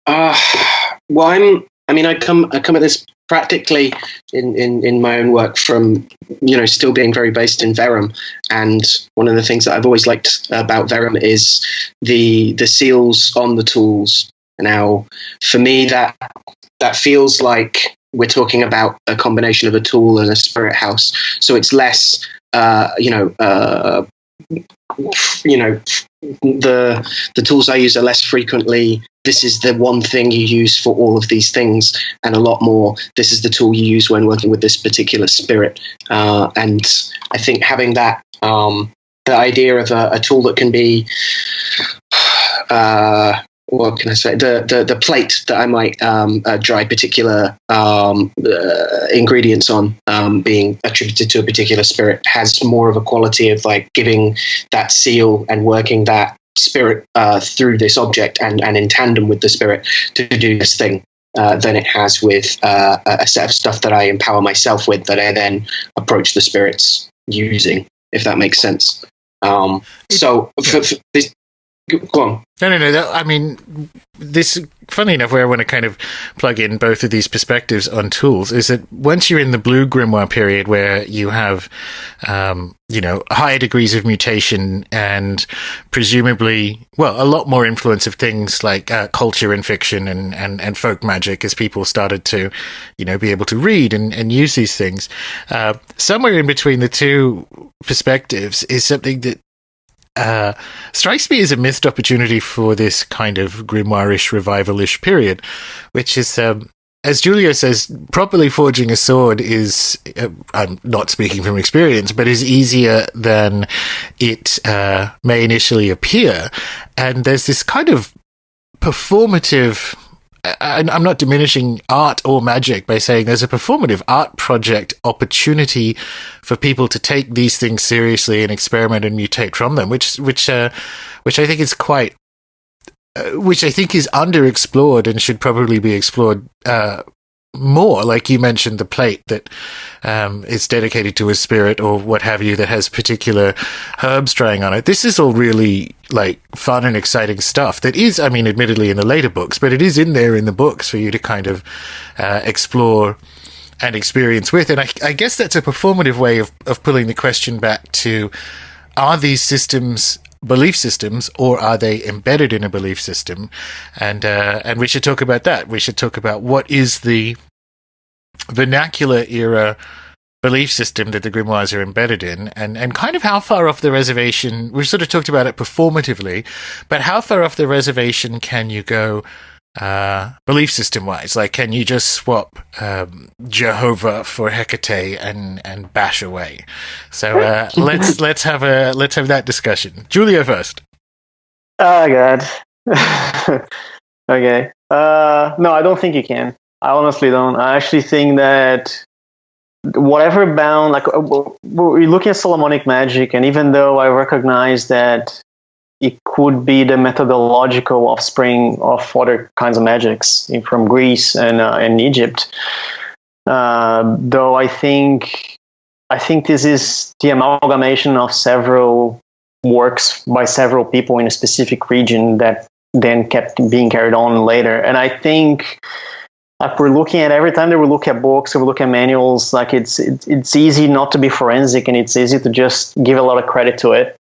Well, I come at this practically in my own work from, still being very based in Verum. And one of the things that I've always liked about Verum is the seals on the tools. Now, for me, that feels like we're talking about a combination of a tool and a spirit house. So it's less, the tools I use are less frequently, this is the one thing you use for all of these things, and a lot more, this is the tool you use when working with this particular spirit. And I think having that, the idea of a tool that can be what can I say? The plate that I might dry particular ingredients on, being attributed to a particular spirit, has more of a quality of like giving that seal and working that spirit through this object and in tandem with the spirit to do this thing. Than it has with a set of stuff that I empower myself with that I then approach the spirits using, if that makes sense. So for this, go on. No. I mean, this, funny enough, where I want to kind of plug in both of these perspectives on tools is that once you're in the blue grimoire period where you have, higher degrees of mutation and presumably, well, a lot more influence of things like culture and fiction and folk magic as people started to, be able to read and use these things. Somewhere in between the two perspectives is something that strikes me as a missed opportunity for this kind of grimoire-ish, revival-ish period, which is, as Julio says, properly forging a sword is, I'm not speaking from experience, but is easier than it may initially appear. And there's this kind of performative, I'm not diminishing art or magic by saying there's a performative art project opportunity for people to take these things seriously and experiment and mutate from them, which I think is quite, which I think is underexplored and should probably be explored more. Like you mentioned, the plate that is dedicated to a spirit or what have you that has particular herbs drying on it. This is all really like fun and exciting stuff that is, I mean, admittedly in the later books, but it is in there in the books for you to kind of explore and experience with. And I guess that's a performative way of pulling the question back to, are these systems belief systems, or are they embedded in a belief system? And we should talk about that. We should talk about what is the vernacular era belief system that the grimoires are embedded in, and kind of how far off the reservation, we've sort of talked about it performatively, but how far off the reservation can you go belief system wise? Like, can you just swap Jehovah for Hecate and bash away? So let's have that discussion. Julia first. Oh God. Okay. No, I don't think you can. I honestly don't. I actually think that whatever bound, like we're looking at Solomonic magic, and even though I recognize that it could be the methodological offspring of other kinds of magics from Greece and Egypt, though I think this is the amalgamation of several works by several people in a specific region that then kept being carried on later. And I think, like, we're looking at, every time that we look at books or we look at manuals, like it's easy not to be forensic, and it's easy to just give a lot of credit to it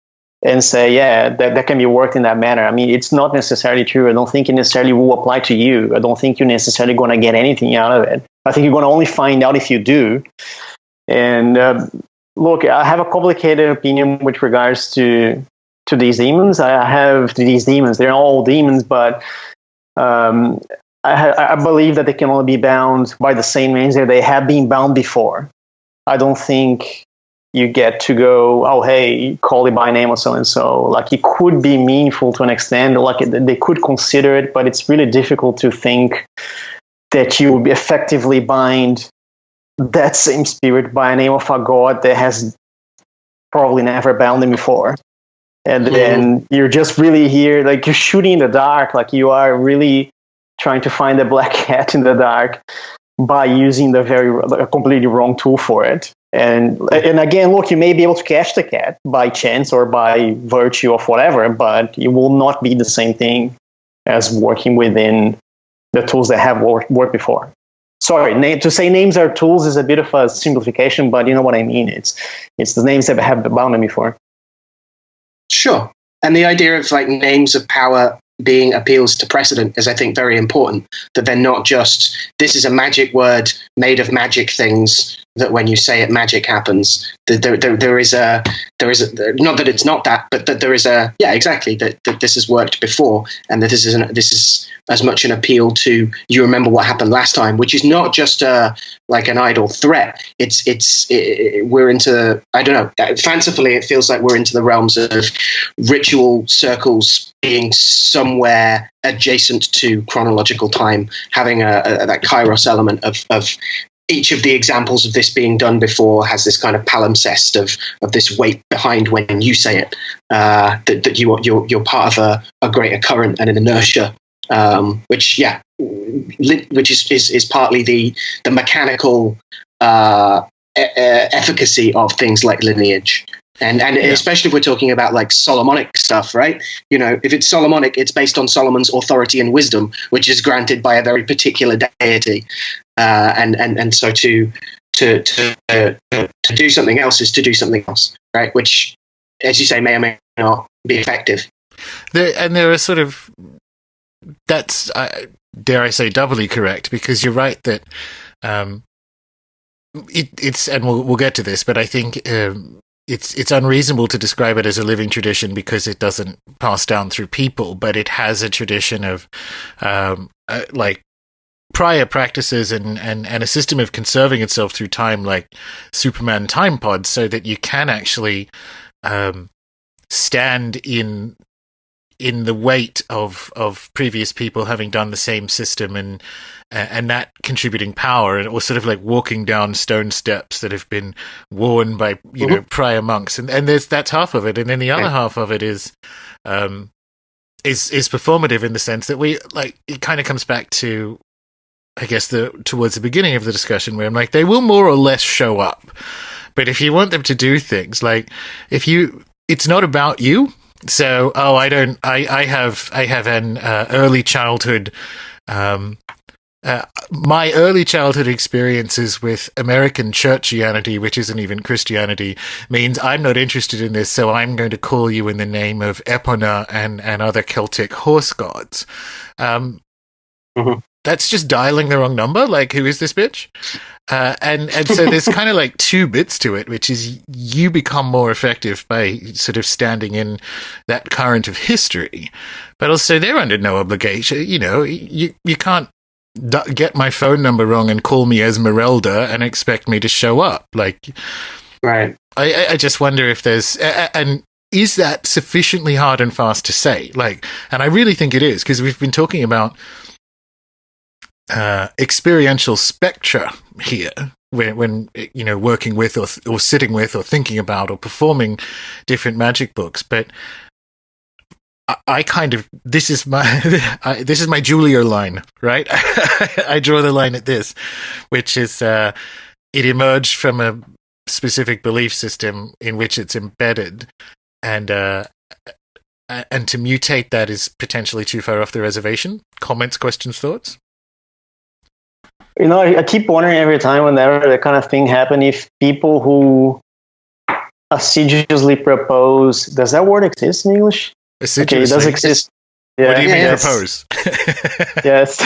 and say, yeah, that can be worked in that manner. I mean, it's not necessarily true. I don't think it necessarily will apply to you. I don't think you're necessarily going to get anything out of it. I think you're going to only find out if you do. And look, I have a complicated opinion with regards to these demons. I have these demons. They're all demons, but I believe that they can only be bound by the same names that they have been bound before. I don't think you get to go, oh, hey, call it by name or so-and-so. Like, it could be meaningful to an extent, like they could consider it, but it's really difficult to think that you would effectively bind that same spirit by a name of a god that has probably never bound them before. And then you're just really here, like, you're shooting in the dark, like you are really trying to find a black cat in the dark by using a completely wrong tool for it. And again, look, you may be able to catch the cat by chance or by virtue of whatever, but it will not be the same thing as working within the tools that have worked before. Sorry, to say names are tools is a bit of a simplification, but you know what I mean. It's the names that have bound them before. Sure. And the idea of like names of power being appeals to precedent is, I think, very important. That they're not just, this is a magic word made of magic things that when you say it, magic happens. There is a not that it's not that, but that there is a exactly that this has worked before, and that this is as much an appeal to you remember what happened last time, which is not just like an idle threat. We're into, I don't know, fancifully it feels like we're into the realms of ritual circles being somewhere adjacent to chronological time, having that kairos element of each of the examples of this being done before has this kind of palimpsest of this weight behind when you say it, that you're part of a greater current and an inertia, which is partly the mechanical efficacy of things like lineage. And especially if we're talking about like Solomonic stuff, right? You know, if it's Solomonic, it's based on Solomon's authority and wisdom, which is granted by a very particular deity. And so to do something else is to do something else, right? Which, as you say, may or may not be effective. There are sort of, that's, dare I say, doubly correct, because you're right that it's, and we'll get to this, but I think it's unreasonable to describe it as a living tradition because it doesn't pass down through people, but it has a tradition of like prior practices and a system of conserving itself through time, like Superman time pods, so that you can actually stand in the weight of previous people having done the same system and that contributing power, or sort of like walking down stone steps that have been worn by prior monks, and that's half of it, and then the other half of it is performative in the sense that we like it kind of comes back to, I guess, towards the beginning of the discussion where I'm like, they will more or less show up, but if you want them to do things like it's not about you. So, I have an early childhood. My early childhood experiences with American churchianity, which isn't even Christianity, means I'm not interested in this, so I'm going to call you in the name of Epona and other Celtic horse gods. That's just dialing the wrong number. Like, who is this bitch? And so there's kind of like two bits to it, which is you become more effective by sort of standing in that current of history, but also they're under no obligation. You know, you can't get my phone number wrong and call me Esmeralda and expect me to show up. Like, right. I just wonder if there's, and is that sufficiently hard and fast to say? Like, and I really think it is, because we've been talking about experiential spectra here when working with or sitting with or thinking about or performing different magic books, but I kind of, this is my Julia line, right? I draw the line at this, which is it emerged from a specific belief system in which it's embedded, and to mutate that is potentially too far off the reservation. Comments, questions, thoughts? You know, I keep wondering every time whenever that kind of thing happens, if people who assiduously propose, does that word exist in English? Assiduously. Okay, it does exist. Yeah. What do you mean propose? Yes.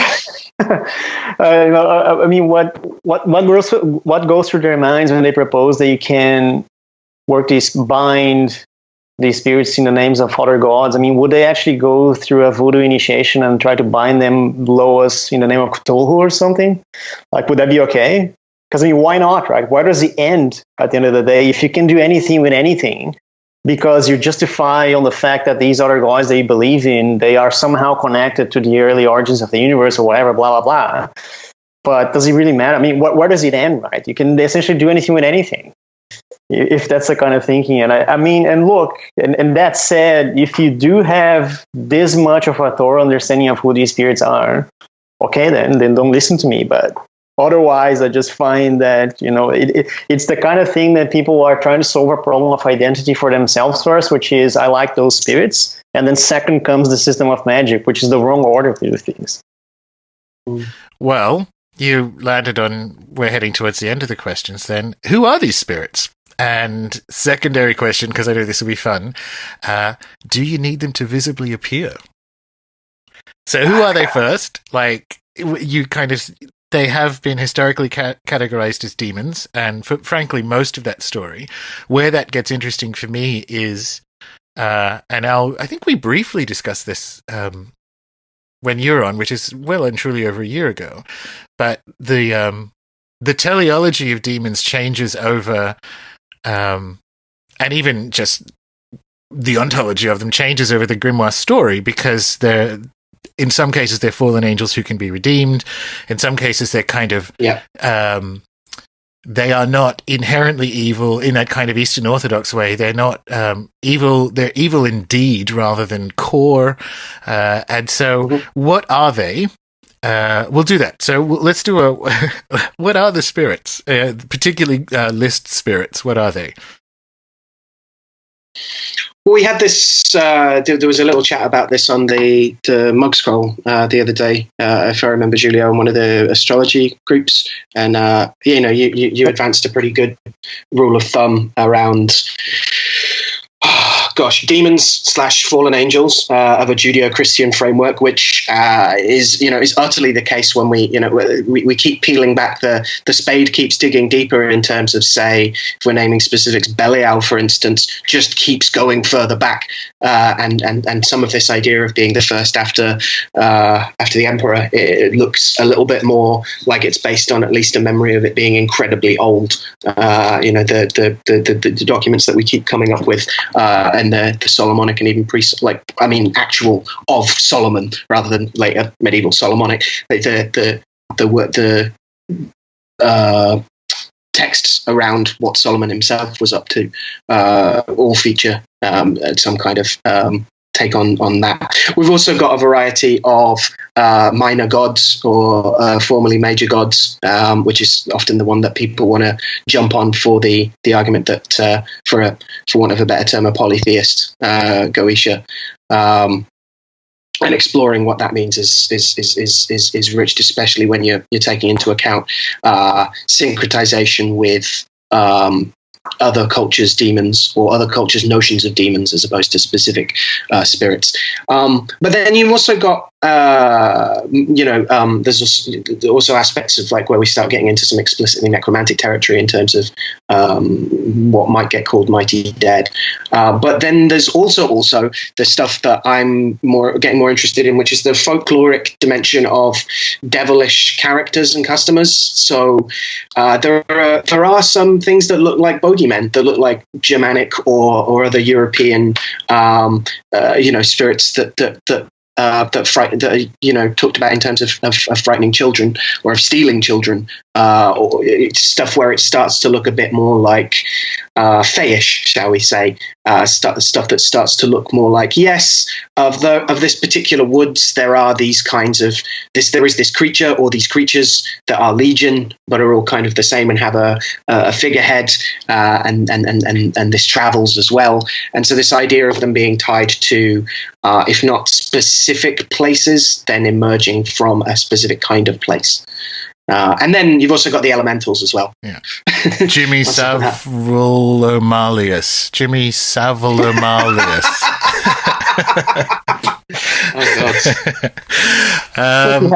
I mean, what goes through their minds when they propose that you can bind these spirits in the names of other gods? I mean, would they actually go through a voodoo initiation and try to bind them below us in the name of Cthulhu or something? Like, would that be okay? Because, I mean, why not, right? Why does it end at the end of the day if you can do anything with anything? Because you justify on the fact that these other gods that you believe in, they are somehow connected to the early origins of the universe or whatever, blah, blah, blah. But does it really matter? I mean, where does it end, right? You can essentially do anything with anything, if that's the kind of thinking. And I mean, and look, and that said, if you do have this much of a thorough understanding of who these spirits are, okay, then don't listen to me. But otherwise, I just find that, it's the kind of thing that people are trying to solve a problem of identity for themselves first, which is, I like those spirits. And then second comes the system of magic, which is the wrong order to do things. Well, you landed on, we're heading towards the end of the questions then. Who are these spirits? And secondary question, because I know this will be fun, do you need them to visibly appear? So who are they first? Like, you kind of they have been historically categorized as demons, and frankly, most of that story. Where that gets interesting for me is, and I think we briefly discussed this when you were on, which is well and truly over a year ago, but the teleology of demons changes over, and even just the ontology of them changes over the grimoire story, because in some cases they're fallen angels who can be redeemed. In some cases they're kind of they are not inherently evil in that kind of Eastern Orthodox way. They're not evil. They're evil indeed rather than core. And so what are they? We'll do that. So let's do what are the spirits, particularly list spirits? What are they? Well, we had this. There was a little chat about this on the mug scroll the other day, if I remember, Julio, in one of the astrology groups, and you advanced a pretty good rule of thumb around. Demons / fallen angels of a Judeo-Christian framework, which is utterly the case when we keep peeling back the spade keeps digging deeper in terms of, say, if we're naming specifics, Belial, for instance, just keeps going further back, and some of this idea of being the first after the emperor, it looks a little bit more like it's based on at least a memory of it being incredibly old. The documents that we keep coming up with, and the Solomonic and even actual of Solomon rather than later medieval Solomonic. The texts around what Solomon himself was up to all feature some kind of take on that. We've also got a variety of minor gods or formerly major gods, which is often the one that people want to jump on for the argument that, for want of a better term, a polytheist, Goetia. And exploring what that means is rich, especially when you're taking into account syncretization with other cultures' demons or other cultures' notions of demons as opposed to specific spirits. But then you've also got, there's also aspects of like where we start getting into some explicitly necromantic territory in terms of what might get called mighty dead. But then there's also the stuff that I'm getting more interested in, which is the folkloric dimension of devilish characters and customers. So there are some things that look like bogeymen, that look like Germanic or other European, spirits that frighten, talked about in terms of frightening children or of stealing children, or it's stuff where it starts to look a bit more like fayish, shall we say, stuff that starts to look more like, yes, of this particular woods, there are these kinds of there is this creature or these creatures that are legion, but are all kind of the same and have a figurehead, and this travels as well. And so this idea of them being tied to, if not specific places, then emerging from a specific kind of place. And then you've also got the elementals as well. Yeah. Jimmy Savolomalius. Jimmy Savolomalius. Oh, God.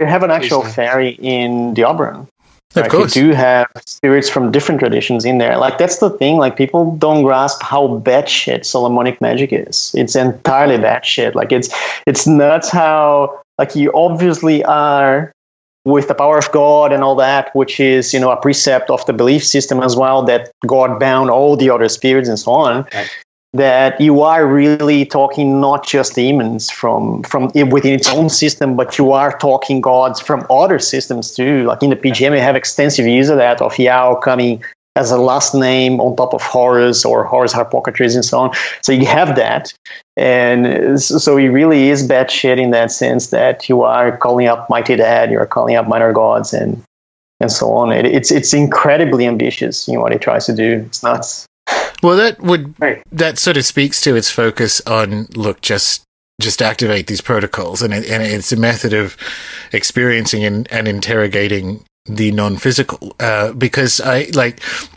You have an actual fairy in the Oberon. Of course. You do have spirits from different traditions in there. Like, that's the thing. Like, people don't grasp how batshit Solomonic magic is. It's entirely batshit. Like, it's nuts how, like, you obviously are with the power of God and all that, which is, a precept of the belief system as well, that God bound all the other spirits and so on. Right. That you are really talking not just demons from within its own system, but you are talking gods from other systems too. Like in the PGM, we have extensive use of that, of Yao coming as a last name on top of Horus or Horus Harpocrates and so on. So you have that. And so it really is bad shit in that sense, that you are calling up mighty dead, you are calling up minor gods and so on. It's incredibly ambitious, what it tries to do. It's nuts. Well, that sort of speaks to its focus on, look, just activate these protocols, and it's a method of experiencing and interrogating the non-physical. Because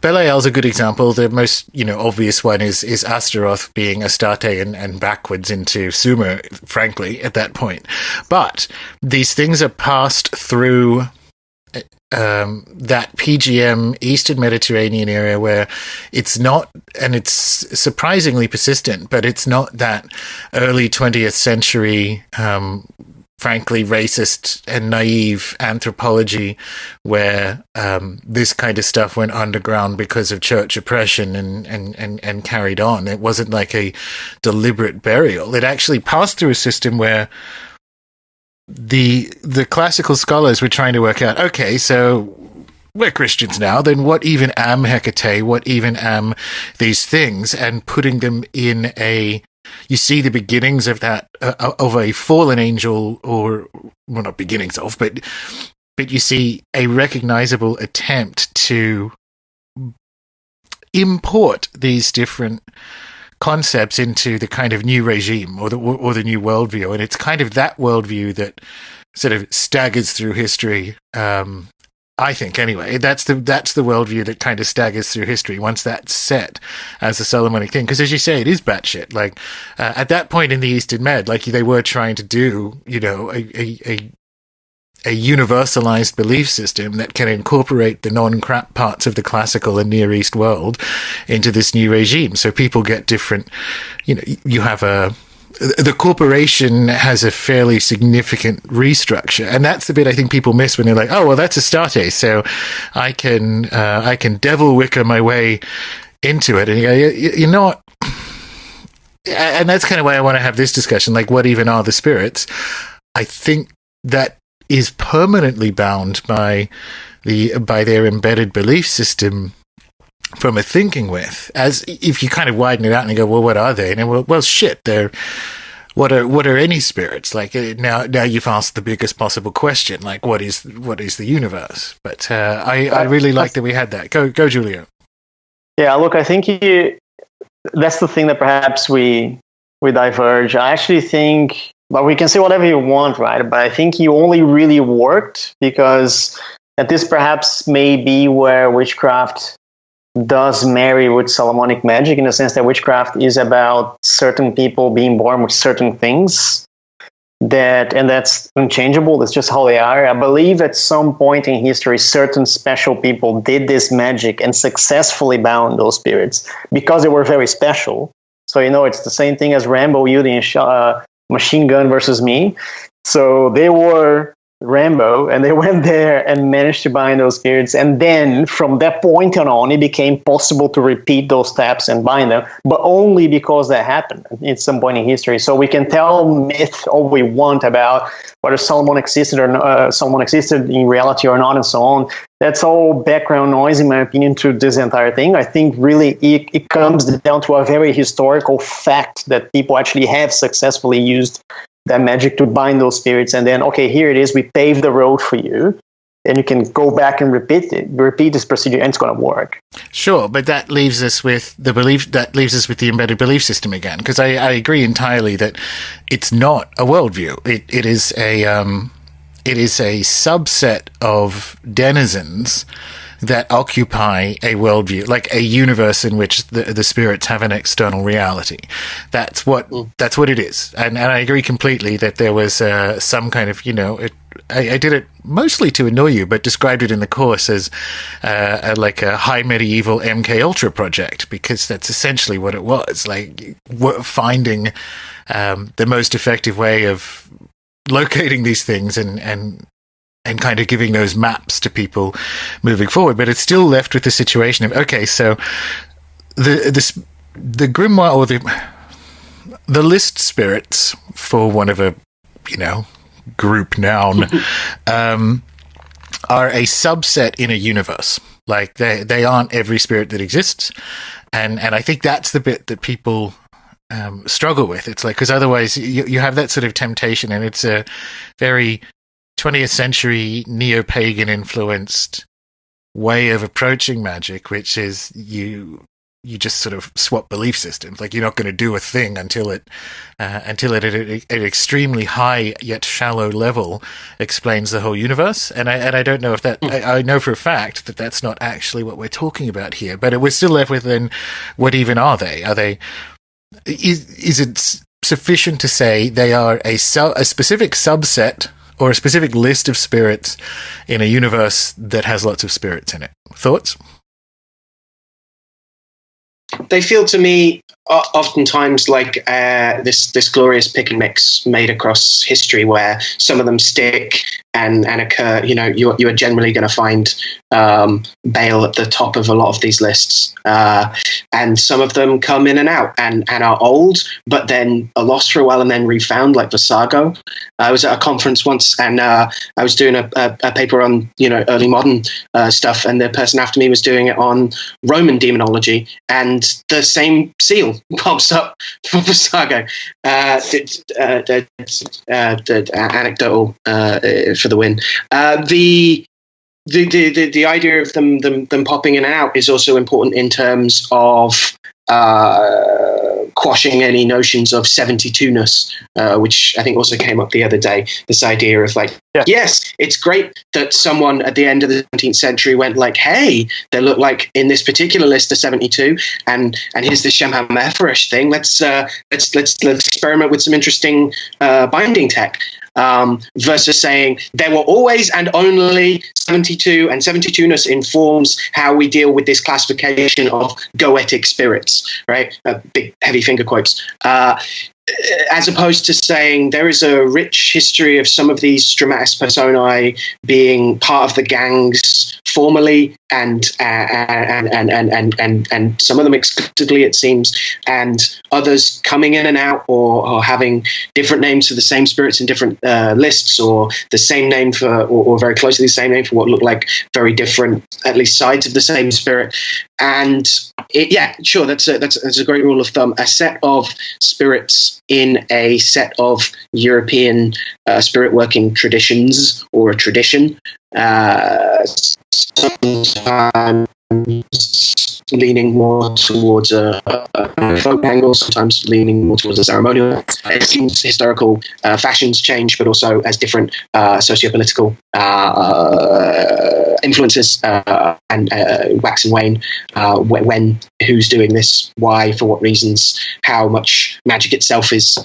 Belial's a good example. The most obvious one is Astaroth being Astarte and backwards into Sumer, frankly, at that point. But these things are passed through that PGM Eastern Mediterranean area where it's not, and it's surprisingly persistent, but it's not that early 20th century, frankly racist and naive anthropology where this kind of stuff went underground because of church oppression and carried on. It wasn't like a deliberate burial. It actually passed through a system where the classical scholars were trying to work out, okay, so we're Christians now, then what even am Hecate, what even am these things, and putting them in you see the beginnings of that, of a fallen angel, or, well, not beginnings of, but you see a recognizable attempt to import these different concepts into the kind of new regime or the new worldview, and it's kind of that worldview that sort of staggers through history. I think, anyway, that's the worldview that kind of staggers through history once that's set as a Solomonic thing. Because, as you say, it is batshit. Like at that point in the Eastern Med, like they were trying to do, a universalized belief system that can incorporate the non-crap parts of the classical and Near East world into this new regime. So people get different, you have the corporation has a fairly significant restructure. And that's the bit I think people miss when they're like, oh, well, that's Astarte. So I can devil wicker my way into it. And you're not, and that's kind of why I want to have this discussion. Like, what even are the spirits? I think that is permanently bound by their embedded belief system from a thinking with. As if you kind of widen it out and you go, well, what are they? And well, shit, they're what are any spirits? Like now you've asked the biggest possible question, like what is the universe? But I really like that we had that. Go, Julio. Yeah, look, I think that's the thing that perhaps we diverge. I actually think. But we can say whatever you want, right? But I think he only really worked because, and this perhaps may be where witchcraft does marry with Solomonic magic, in the sense that witchcraft is about certain people being born with certain things, and that's unchangeable. That's just how they are. I believe at some point in history, certain special people did this magic and successfully bound those spirits because they were very special. So, it's the same thing as Rambo using Machine Gun versus me. So they were Rambo, and they went there and managed to bind those spirits. And then from that point on, it became possible to repeat those taps and bind them, but only because that happened at some point in history. So we can tell myth all we want about whether Solomon existed in reality or not, and so on. That's all background noise, in my opinion, to this entire thing. I think really it comes down to a very historical fact that people actually have successfully used that magic to bind those spirits, and then, okay, here it is, we paved the road for you, and you can go back and repeat this procedure, and it's going to work. Sure, but that leaves us with the embedded belief system again, because I agree entirely that it's not a worldview. It is a subset of denizens that occupy a worldview, like a universe in which the spirits have an external reality. That's what it is. And I agree completely that there was some kind of, I did it mostly to annoy you, but described it in the course as like a high medieval MK Ultra project, because that's essentially what it was, like finding the most effective way of locating these things and kind of giving those maps to people moving forward. But it's still left with the situation of, okay, so the grimoire, or the list spirits, for one of a group noun, are a subset in a universe. Like they aren't every spirit that exists, and I think that's the bit that people struggle with. It's like, because otherwise you have that sort of temptation, and it's a very 20th century neo-pagan influenced way of approaching magic, which is you just sort of swap belief systems. Like, you're not going to do a thing until it at an extremely high yet shallow level explains the whole universe. And I don't know if that, I know for a fact that that's not actually what we're talking about here, but we're still left with, then, what even are they? Is it sufficient to say they are a specific subset or a specific list of spirits in a universe that has lots of spirits in it. Thoughts? They feel to me oftentimes like this glorious pick and mix made across history, where some of them stick and occur. You know, you are generally going to find Bale at the top of a lot of these lists, and some of them come in and out and are old, but then are lost for a while and then refound, like Visago. I was at a conference once, and I was doing a paper on early modern stuff, and the person after me was doing it on Roman demonology, and the same seal pops up for Visago. The anecdotal for the win. The idea of them popping in and out is also important in terms of quashing any notions of 72-ness, which I think also came up the other day. This idea of yes, it's great that someone at the end of the 17th century went like, hey, they look like in this particular list of 72, and here's this Shemha Mefresh thing. Let's experiment with some interesting binding tech. Versus saying there were always and only 72, and 72-ness informs how we deal with this classification of goetic spirits, right? Big heavy finger quotes. As opposed to saying there is a rich history of some of these dramatis personae being part of the gangs formally, and some of them exclusively, it seems, and others coming in and out, or having different names for the same spirits in different lists, or the same name for, or very close to the same name for what look like very different, at least sides of the same spirit. And sure, that's a great rule of thumb. A set of spirits in a set of European spirit working traditions, or a tradition, sometimes leaning more towards a folk angle, sometimes leaning more towards a ceremonial. It seems historical fashions change, but also as different socio-political influences and wax and wane, when, who's doing this, why, for what reasons, how much magic itself is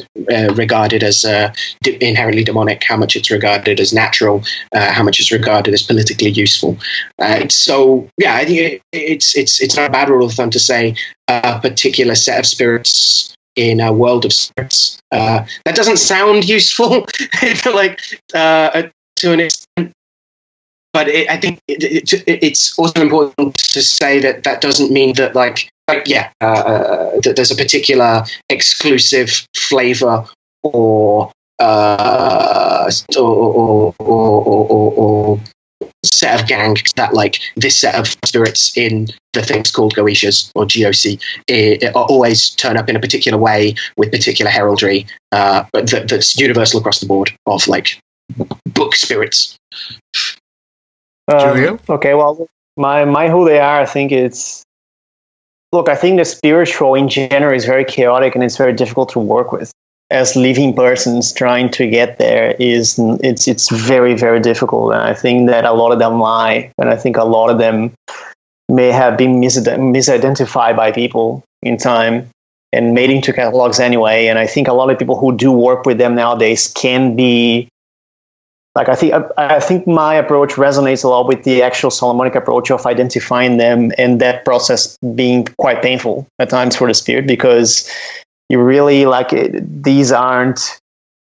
regarded as inherently demonic, how much it's regarded as natural, how much it's regarded as politically useful. So I think it's not a bad rule of thumb to say a particular set of spirits in a world of spirits. That doesn't sound useful, to an extent. But I think it's also important to say that doesn't mean that that there's a particular exclusive flavor or set of gangs that this set of spirits in the things called Goetias or GOC always turn up in a particular way with particular heraldry, but that's universal across the board of book spirits. Julio? Okay, well, my who they are, I think it's... Look, I think the spiritual in general is very chaotic and it's very difficult to work with. As living persons trying to get there, it's very, very difficult. And I think that a lot of them lie, and I think a lot of them may have been misidentified by people in time and made into catalogs anyway. And I think a lot of people who do work with them nowadays can be... I think my approach resonates a lot with the actual Solomonic approach of identifying them, and that process being quite painful at times for the spirit, because you really these aren't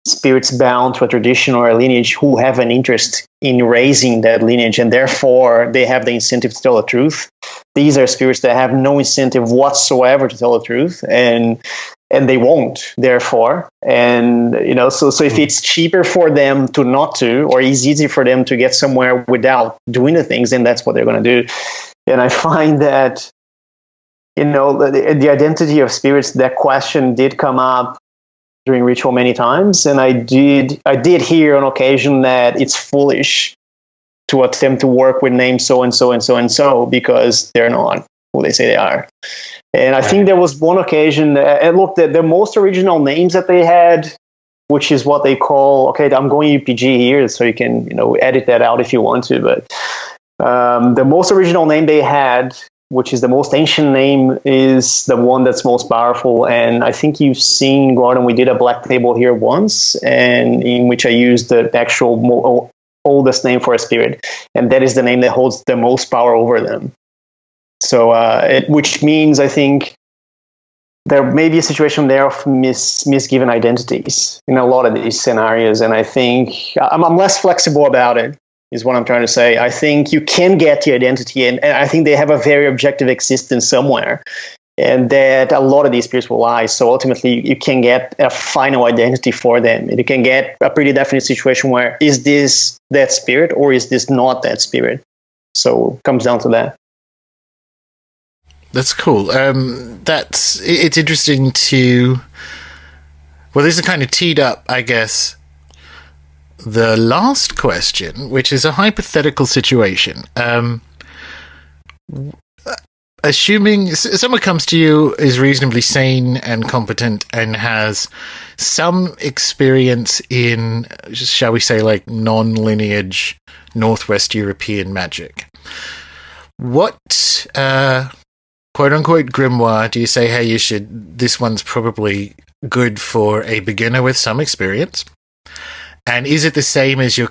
spirits bound to a tradition or a lineage who have an interest in raising that lineage, and therefore they have the incentive to tell the truth. These are spirits that have no incentive whatsoever to tell the truth, and they won't, therefore. And, so if it's cheaper for them to not to, or it's easy for them to get somewhere without doing the things, then that's what they're going to do. And I find that, the identity of spirits, that question did come up during ritual many times. And I did hear on occasion that it's foolish to attempt to work with names so and so and so and so, because they're not who they say they are. And I think there was one occasion, and look, the most original names that they had, which is what they call, okay, I'm going UPG here, so you can, edit that out if you want to, but the most original name they had which is the most ancient name, is the one that's most powerful. And I think you've seen, Gordon, we did a black table here once, and in which I used the actual oldest name for a spirit, and that is the name that holds the most power over them. So, which means, I think, there may be a situation there of misgiven identities in a lot of these scenarios. And I think I'm less flexible about it, is what I'm trying to say. I think you can get the identity, and I think they have a very objective existence somewhere, and that a lot of these spirits will lie. So ultimately, you can get a final identity for them. You can get a pretty definite situation where, is this that spirit or is this not that spirit? So it comes down to that. That's cool. It's interesting to. Well, this is kind of teed up, I guess, the last question, which is a hypothetical situation. Assuming someone comes to you, is reasonably sane and competent, and has some experience in, shall we say, like non-lineage Northwest European magic. What quote-unquote grimoire do you say, hey, this one's probably good for a beginner with some experience? And is it the same as your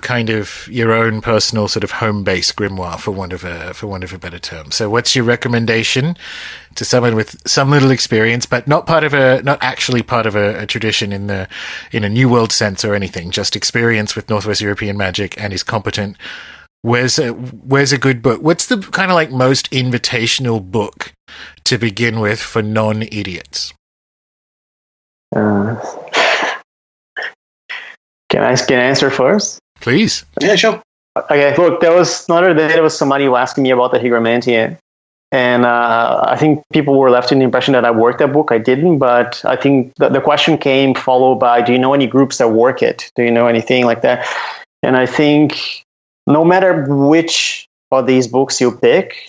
own personal sort of home-based grimoire, for want of a better term? So what's your recommendation to someone with some little experience, but not actually part of a tradition in a New World sense or anything, just experience with Northwest European magic and is competent? Where's a good book? What's the kind of like most invitational book to begin with for non-idiots? Can I answer first? Please. Yeah, sure. Okay, look, there was another day, there was somebody who asked me about the Hygromantia. And I think people were left in the impression that I worked that book. I didn't, but I think the question came followed by, do you know any groups that work it? Do you know anything like that? And I think no matter which of these books you pick,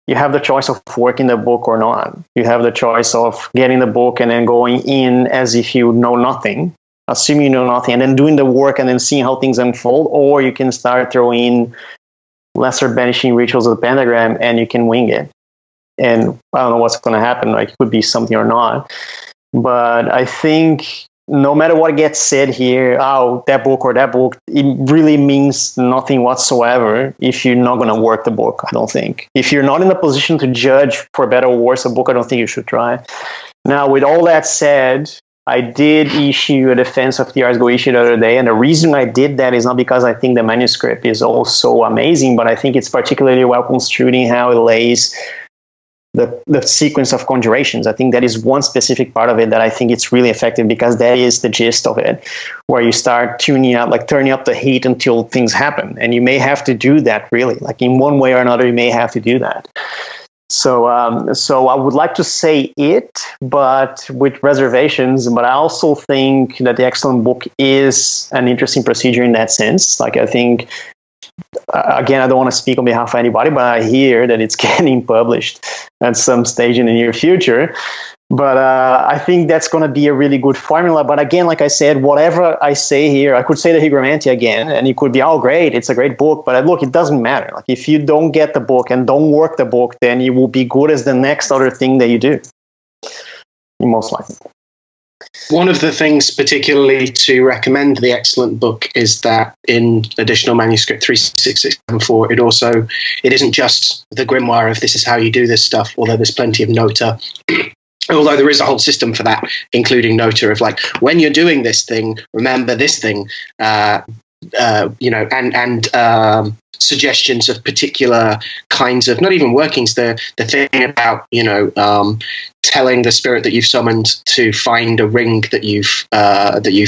you have the choice of working the book or not. You have the choice of getting the book and then going in as if you know nothing, assuming you know nothing, and then doing the work and then seeing how things unfold, or you can start throwing in lesser banishing rituals of the pentagram and you can wing it. And I don't know what's going to happen, like it could be something or not. But I think no matter what gets said here, that book or that book, it really means nothing whatsoever if you're not going to work the book, I don't think. If you're not in a position to judge for better or worse a book, I don't think you should try. Now, with all that said, I did issue a defense of the Ars Goetia the other day, and the reason I did that is not because I think the manuscript is also amazing, but I think it's particularly well construed in how it lays the sequence of conjurations. I think that is one specific part of it that I think it's really effective, because that is the gist of it, where you start tuning up, like turning up the heat until things happen. And you may have to do that, really. Like in one way or another, you may have to do that. So I would like to say it, but with reservations. But I also think that the excellent book is an interesting procedure in that sense. Like I think, again, I don't want to speak on behalf of anybody, but I hear that it's getting published at some stage in the near future. But I think that's going to be a really good formula. But again, like I said, whatever I say here, I could say the Hygromantia again, and it could be, great, it's a great book. But look, it doesn't matter. Like if you don't get the book and don't work the book, then you will be good as the next other thing that you do. Most likely. One of the things particularly to recommend the excellent book is that in additional manuscript 36674, it isn't just the grimoire of this is how you do this stuff, although there's plenty of nota. Although there is a whole system for that, including nota of like, when you're doing this thing, remember this thing, and suggestions of particular kinds of, not even workings, the thing about, telling the spirit that you've summoned to find a ring that you've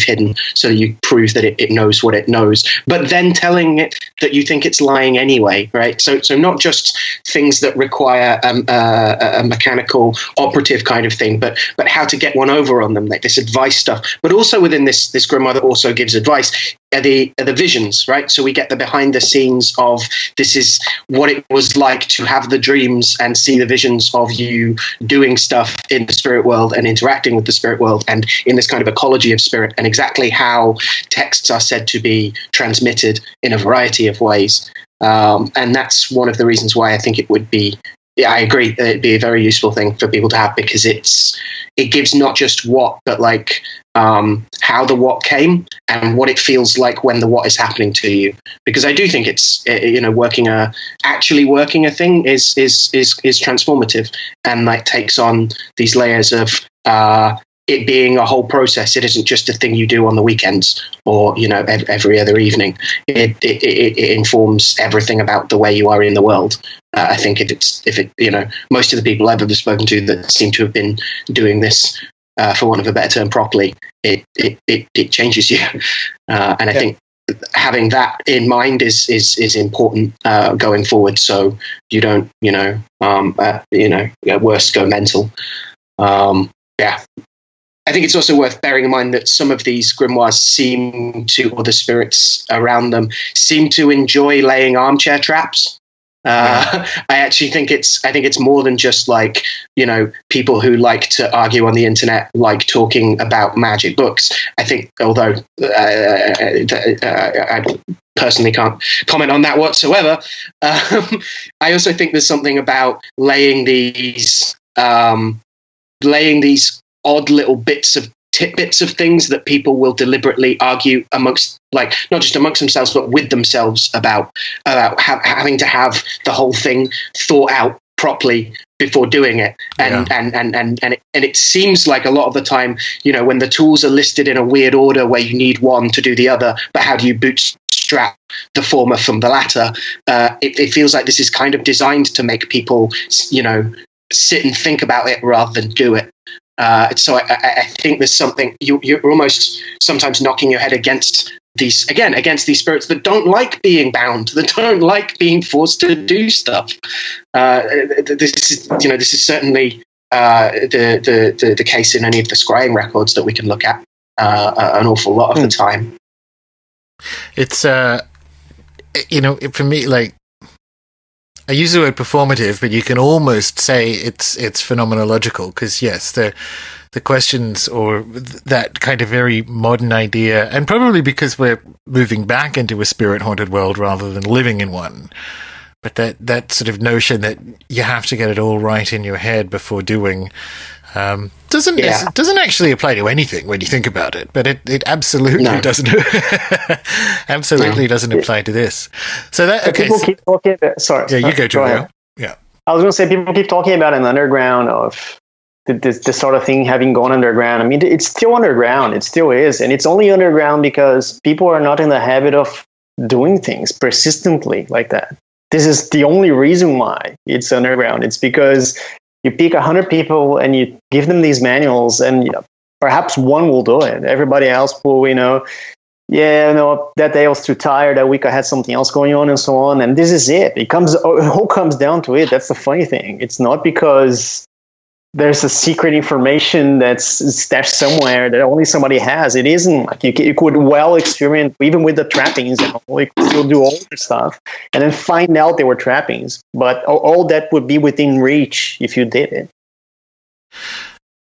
hidden, so that you prove that it knows what it knows, but then telling it that you think it's lying anyway, right? So not just things that require a mechanical operative kind of thing, but how to get one over on them, like this advice stuff. But also within this grimoire that also gives advice are the visions, right? So we get the behind the scenes of this is what it was like to have the dreams and see the visions of you doing stuff in the spirit world and interacting with the spirit world and in this kind of ecology of spirit, and exactly how texts are said to be transmitted in a variety of ways. And that's one of the reasons why I think it would be yeah, I agree. It'd be a very useful thing for people to have, because it gives not just what, but like how the what came and what it feels like when the what is happening to you. Because I do think it's actually working a thing is transformative, and like takes on these layers of it being a whole process. It isn't just a thing you do on the weekends or every other evening. It informs everything about the way you are in the world. I think most of the people I've ever spoken to that seem to have been doing this, for want of a better term, properly, it changes you. And I think having that in mind is important going forward, so you don't worse go mental. I think it's also worth bearing in mind that some of these grimoires or the spirits around them seem to enjoy laying armchair traps. I actually think it's more than just like, people who like to argue on the internet, like talking about magic books. I think, although I personally can't comment on that whatsoever, I also think there's something about laying these odd little tidbits of things that people will deliberately argue amongst, like not just amongst themselves but with themselves about having to have the whole thing thought out properly before doing it. And it seems like a lot of the time, when the tools are listed in a weird order where you need one to do the other, but how do you bootstrap the former from the latter? It feels like this is kind of designed to make people sit and think about it rather than do it. So I think there's something you're almost sometimes knocking your head against these spirits that don't like being bound, that don't like being forced to do stuff. This is certainly the case in any of the scrying records that we can look at an awful lot of the time. It's for me, like, I use the word performative, but you can almost say it's phenomenological, because yes, the questions, or that kind of very modern idea, and probably because we're moving back into a spirit haunted world rather than living in one, but that sort of notion that you have to get it all right in your head before doing doesn't actually apply to anything when you think about it, but it absolutely doesn't doesn't apply to this. So that people keep talking about, you go, Julio. Yeah, I was going to say, people keep talking about an underground of this sort of thing having gone underground. I mean, it's still underground. It still is, and it's only underground because people are not in the habit of doing things persistently like that. This is the only reason why it's underground. It's because you pick 100 people and you give them these manuals, and perhaps one will do it. Everybody else will, that day I was too tired. That week I had something else going on, and so on. And this is it. It all comes down to it. That's the funny thing. It's not because there's a secret information that's stashed somewhere that only somebody has. It isn't. Like you could well experiment even with the trappings, and you could still do all the stuff and then find out they were trappings. But all that would be within reach if you did it.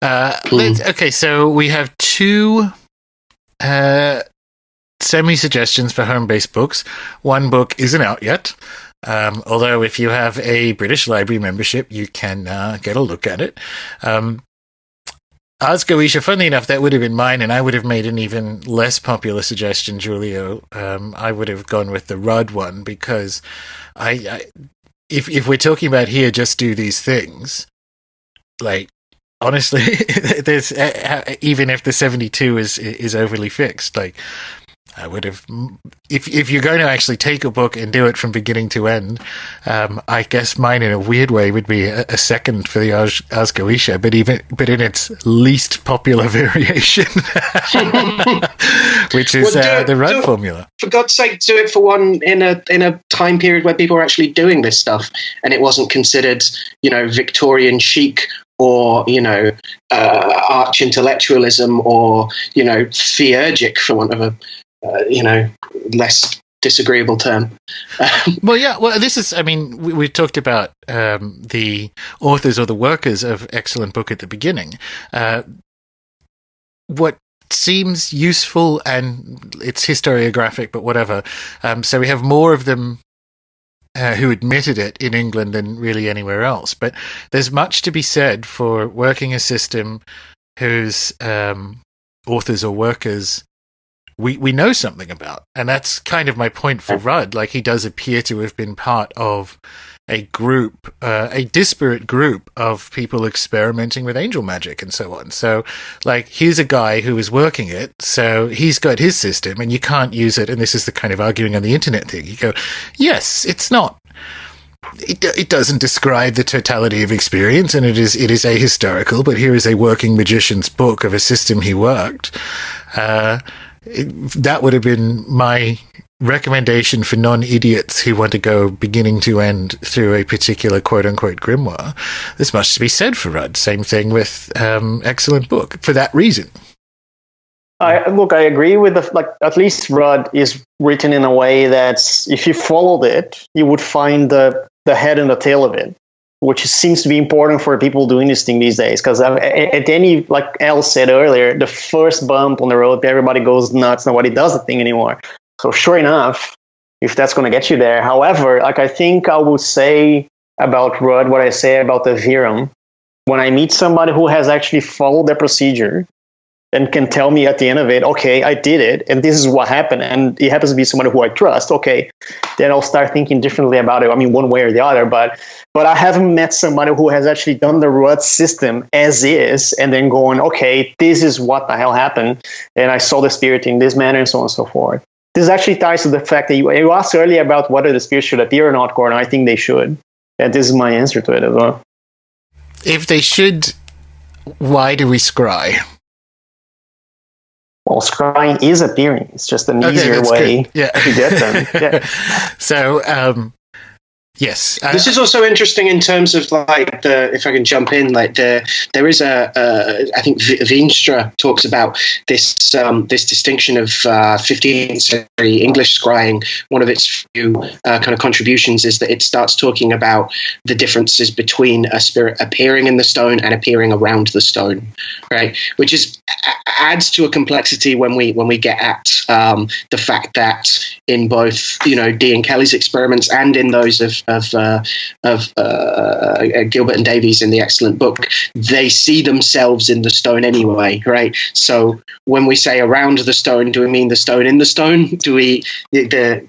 Okay, so we have two semi-suggestions for home-based books. One book isn't out yet. Although if you have a British Library membership, you can get a look at it. Ars Goetia, funnily enough, that would have been mine, and I would have made an even less popular suggestion, Julio. I would have gone with the Rudd one, because if we're talking about here, just do these things, like, honestly, there's even if the 72 is overly fixed, like, I would have, if you're going to actually take a book and do it from beginning to end, I guess mine in a weird way would be a second for the Ars Goetia, but in its least popular variation, which is the Rudd formula. For God's sake, do it for one in a time period where people are actually doing this stuff, and it wasn't considered, Victorian chic, or arch intellectualism, or theurgic, for want of a less disagreeable term. This is, I mean, we talked about the authors or the workers of excellent book at the beginning. What seems useful, and it's historiographic, but whatever. So we have more of them who admitted it in England than really anywhere else. But there's much to be said for working a system whose authors or workers we know something about. And that's kind of my point for Rudd. Like, he does appear to have been part of a group, a disparate group of people experimenting with angel magic and so on. So, like, here's a guy who is working it, so he's got his system, and you can't use it. And this is the kind of arguing on the internet thing. You go, yes, it's not. It doesn't describe the totality of experience, and it is ahistorical, but here is a working magician's book of a system he worked. That would have been my recommendation for non-idiots who want to go beginning to end through a particular quote-unquote grimoire. There's much to be said for Rudd. Same thing with excellent book for that reason. I agree with at least Rudd is written in a way that if you followed it, you would find the head and the tail of it, which seems to be important for people doing this thing these days. Because at any, like Al said earlier, the first bump on the road, everybody goes nuts, nobody does the thing anymore. So sure enough, if that's going to get you there. However, I think I would say about Rudd what I say about the Virum. When I meet somebody who has actually followed the procedure and can tell me at the end of it, okay, I did it, and this is what happened, and it happens to be somebody who I trust, okay, then I'll start thinking differently about it. I mean, one way or the other, but I haven't met somebody who has actually done the Rudd system as is, and then going, okay, this is what the hell happened, and I saw the spirit in this manner, and so on and so forth. This actually ties to the fact that you asked earlier about whether the spirits should appear or not, Gordon. I think they should. And this is my answer to it as well. If they should, why do we scry? Well, scrying is appearing. It's just an easier way to get them. Yeah. So, yes. This is also interesting in terms of like if I can jump in, like there is I think Veenstra talks about this distinction of 15th century English scrying. One of its few kind of contributions is that it starts talking about the differences between a spirit appearing in the stone and appearing around the stone, right? Which adds to a complexity when we get at the fact that in both Dee and Kelly's experiments and in those of Gilbert and Davies in the excellent book, they see themselves in the stone anyway, right? So when we say around the stone, do we mean the stone in the stone? Do we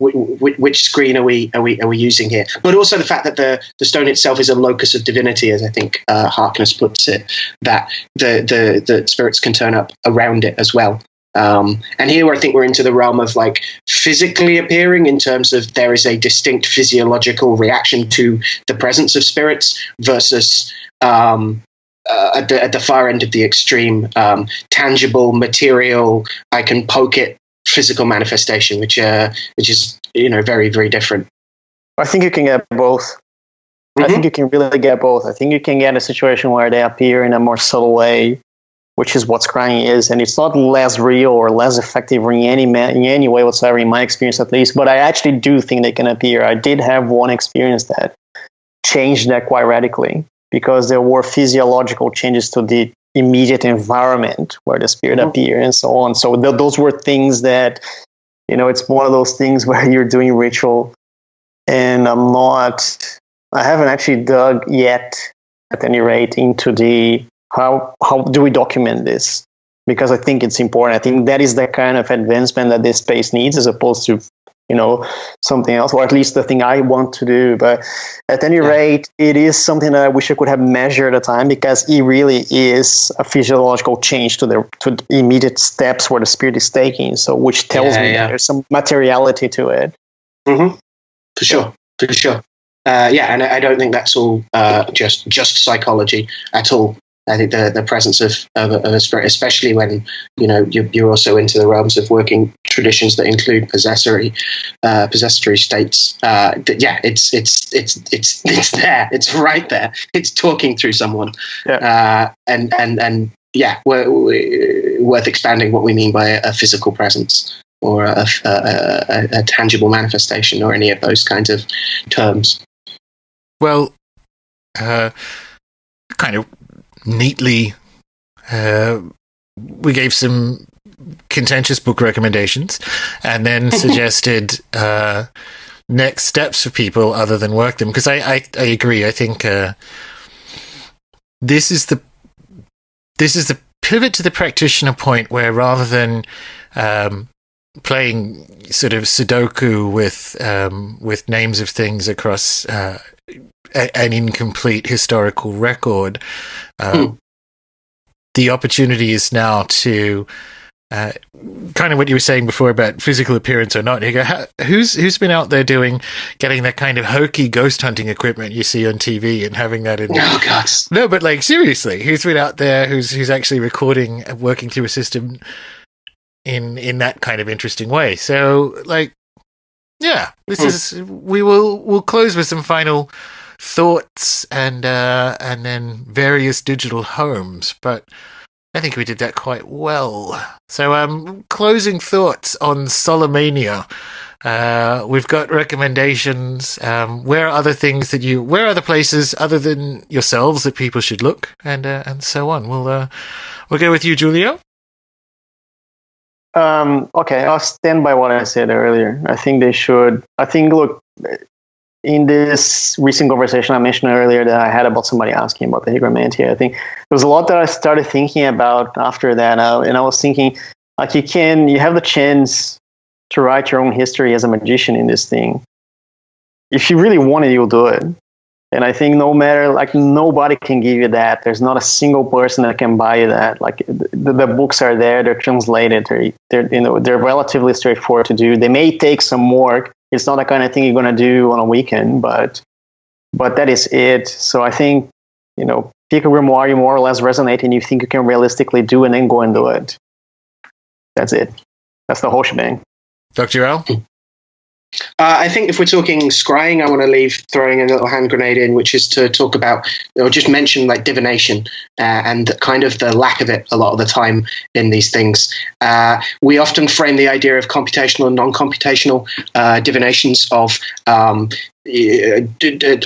which screen are we using here? But also the fact that the stone itself is a locus of divinity, as I think Harkness puts it, that the spirits can turn up around it as well. And here I think we're into the realm of like physically appearing in terms of there is a distinct physiological reaction to the presence of spirits versus at the far end of the extreme, tangible, material, I can poke it, physical manifestation, which is very, very different. I think you can get both. Mm-hmm. I think you can really get both. I think you can get a situation where they appear in a more subtle way, which is what scrying is, and it's not less real or less effective in any way whatsoever, in my experience at least, but I actually do think they can appear. I did have one experience that changed that quite radically, because there were physiological changes to the immediate environment where the spirit appeared and so on. So those were things that, it's one of those things where you're doing ritual, and I haven't actually dug yet, at any rate, into the how do we document this? Because I think it's important. I think that is the kind of advancement that this space needs, as opposed to, something else, or at least the thing I want to do. But at any rate, it is something that I wish I could have measured at the time, because it really is a physiological change to the immediate steps where the spirit is taking. So, which tells me that there's some materiality to it. Mm-hmm. For sure. And I don't think that's all just psychology at all. I think the presence of a spirit, especially when you're also into the realms of working traditions that include possessory states. It's there. It's right there. It's talking through someone. Worth expanding what we mean by a physical presence or a tangible manifestation, or any of those kinds of terms. Well, kind of neatly, we gave some contentious book recommendations, and then suggested next steps for people other than work them. Because I agree. I think this is the pivot to the practitioner point, where rather than playing sort of Sudoku with names of things across an incomplete historical record, the opportunity is now to kind of what you were saying before about physical appearance or not. You go, who's been out there getting that kind of hokey ghost hunting equipment you see on TV and having that in? Oh God! No, but like seriously, who's been out there who's actually recording, working through a system in that kind of interesting way? So, like, yeah, we'll close with some final thoughts and then various digital homes, but I think we did that quite well. So, closing thoughts on Solomania. We've got recommendations. Where are other places other than yourselves that people should look, and so on. We'll go with you, Julio. Okay, I'll stand by what I said earlier. I think they should. Look, in this recent conversation I mentioned earlier that I had about somebody asking about the hygromantia, I think there was a lot that I started thinking about after that, and I was thinking, like, you have the chance to write your own history as a magician in this thing. If you really want it, you'll do it. And I think no matter, like, nobody can give you that. There's not a single person that can buy you that. Like, the books are there, they're translated, they're relatively straightforward to do. They may take some work. It's not the kind of thing you're going to do on a weekend, but that is it. So I think, pick a grimoire you more or less resonate and you think you can realistically do, and then go and do it. That's it. That's the whole shebang. Dr. Al? I think if we're talking scrying, I want to leave throwing a little hand grenade in, which is to talk about, or just mention, like, divination and kind of the lack of it a lot of the time in these things. We often frame the idea of computational and non-computational divinations of I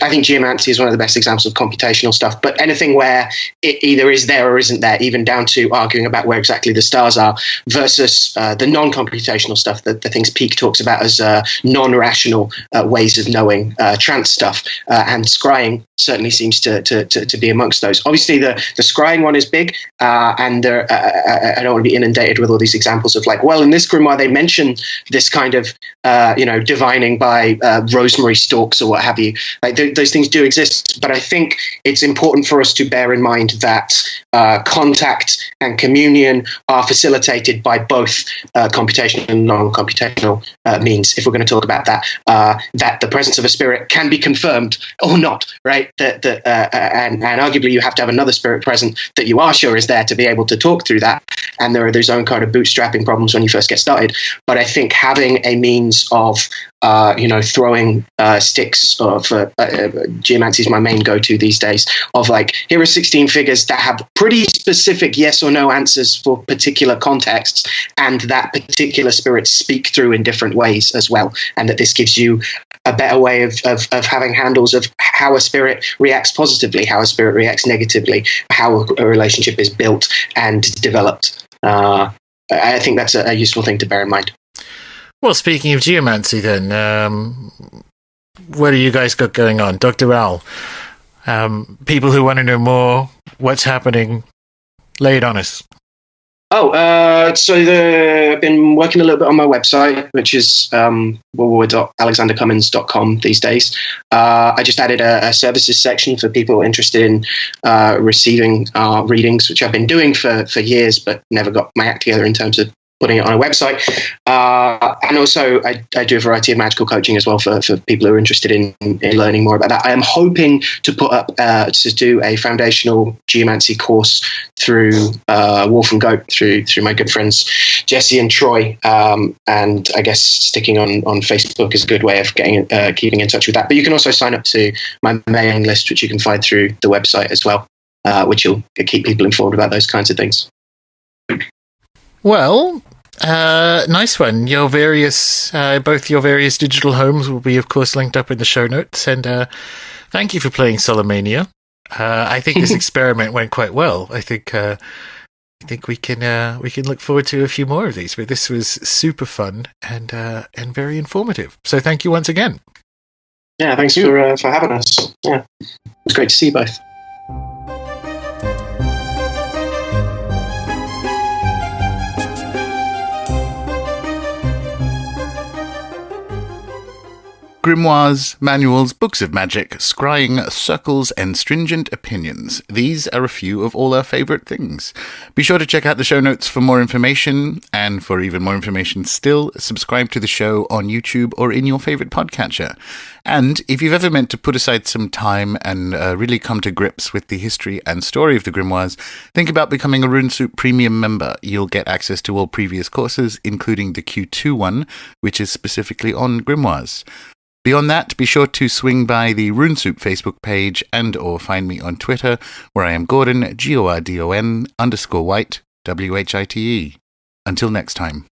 think geomancy is one of the best examples of computational stuff, but anything where it either is there or isn't there, even down to arguing about where exactly the stars are, versus the non-computational stuff, the things Peake talks about as non-rational ways of knowing, trance stuff, and scrying certainly seems to be amongst those. Obviously, the scrying one is big, and I don't want to be inundated with all these examples of, like, well, in this grimoire they mention this kind of divining by rosemary stalks or what have you. Like, those things do exist, but I think it's important for us to bear in mind that contact and communion are facilitated by both computational and non-computational means. If we're going to talk about that, that the presence of a spirit can be confirmed or not, right? And arguably you have to have another spirit present that you are sure is there to be able to talk through that. And there are those own kind of bootstrapping problems when you first get started. But I think having a means of throwing sticks of geomancy is my main go-to these days, of, like, here are 16 figures that have pretty specific yes or no answers for particular contexts, and that particular spirits speak through in different ways as well, and that this gives you a better way of having handles of how a spirit reacts positively, how a spirit reacts negatively, how a relationship is built and developed. I think that's a useful thing to bear in mind. Well, speaking of geomancy, then, what do you guys got going on? Dr. Al, people who want to know more, what's happening, lay it on us. So I've been working a little bit on my website, which is www.alexandercummins.com these days. I just added a services section for people interested in receiving readings, which I've been doing for years, but never got my act together in terms of putting it on a website. And also I do a variety of magical coaching as well for people who are interested in learning more about that. I am hoping to put up to do a foundational geomancy course through Wolf and Goat, through my good friends Jesse and Troy. And I guess sticking on Facebook is a good way of keeping in touch with that. But you can also sign up to my mailing list, which you can find through the website as well, which will keep people informed about those kinds of things. Well, nice one. Both your various digital homes will be, of course, linked up in the show notes. And thank you for playing Solomania. I think this experiment went quite well. I think I think we can look forward to a few more of these. But this was super fun and very informative. So thank you once again. Yeah, thanks for having us. Yeah, it was great to see you both. Grimoires, manuals, books of magic, scrying, circles, and stringent opinions. These are a few of all our favourite things. Be sure to check out the show notes for more information, and for even more information still, subscribe to the show on YouTube or in your favourite podcatcher. And if you've ever meant to put aside some time and really come to grips with the history and story of the Grimoires, think about becoming a RuneSoup Premium member. You'll get access to all previous courses, including the Q2 one, which is specifically on Grimoires. Beyond that, be sure to swing by the RuneSoup Facebook page and or find me on Twitter, where I am Gordon, Gordon_White, WHITE. Until next time.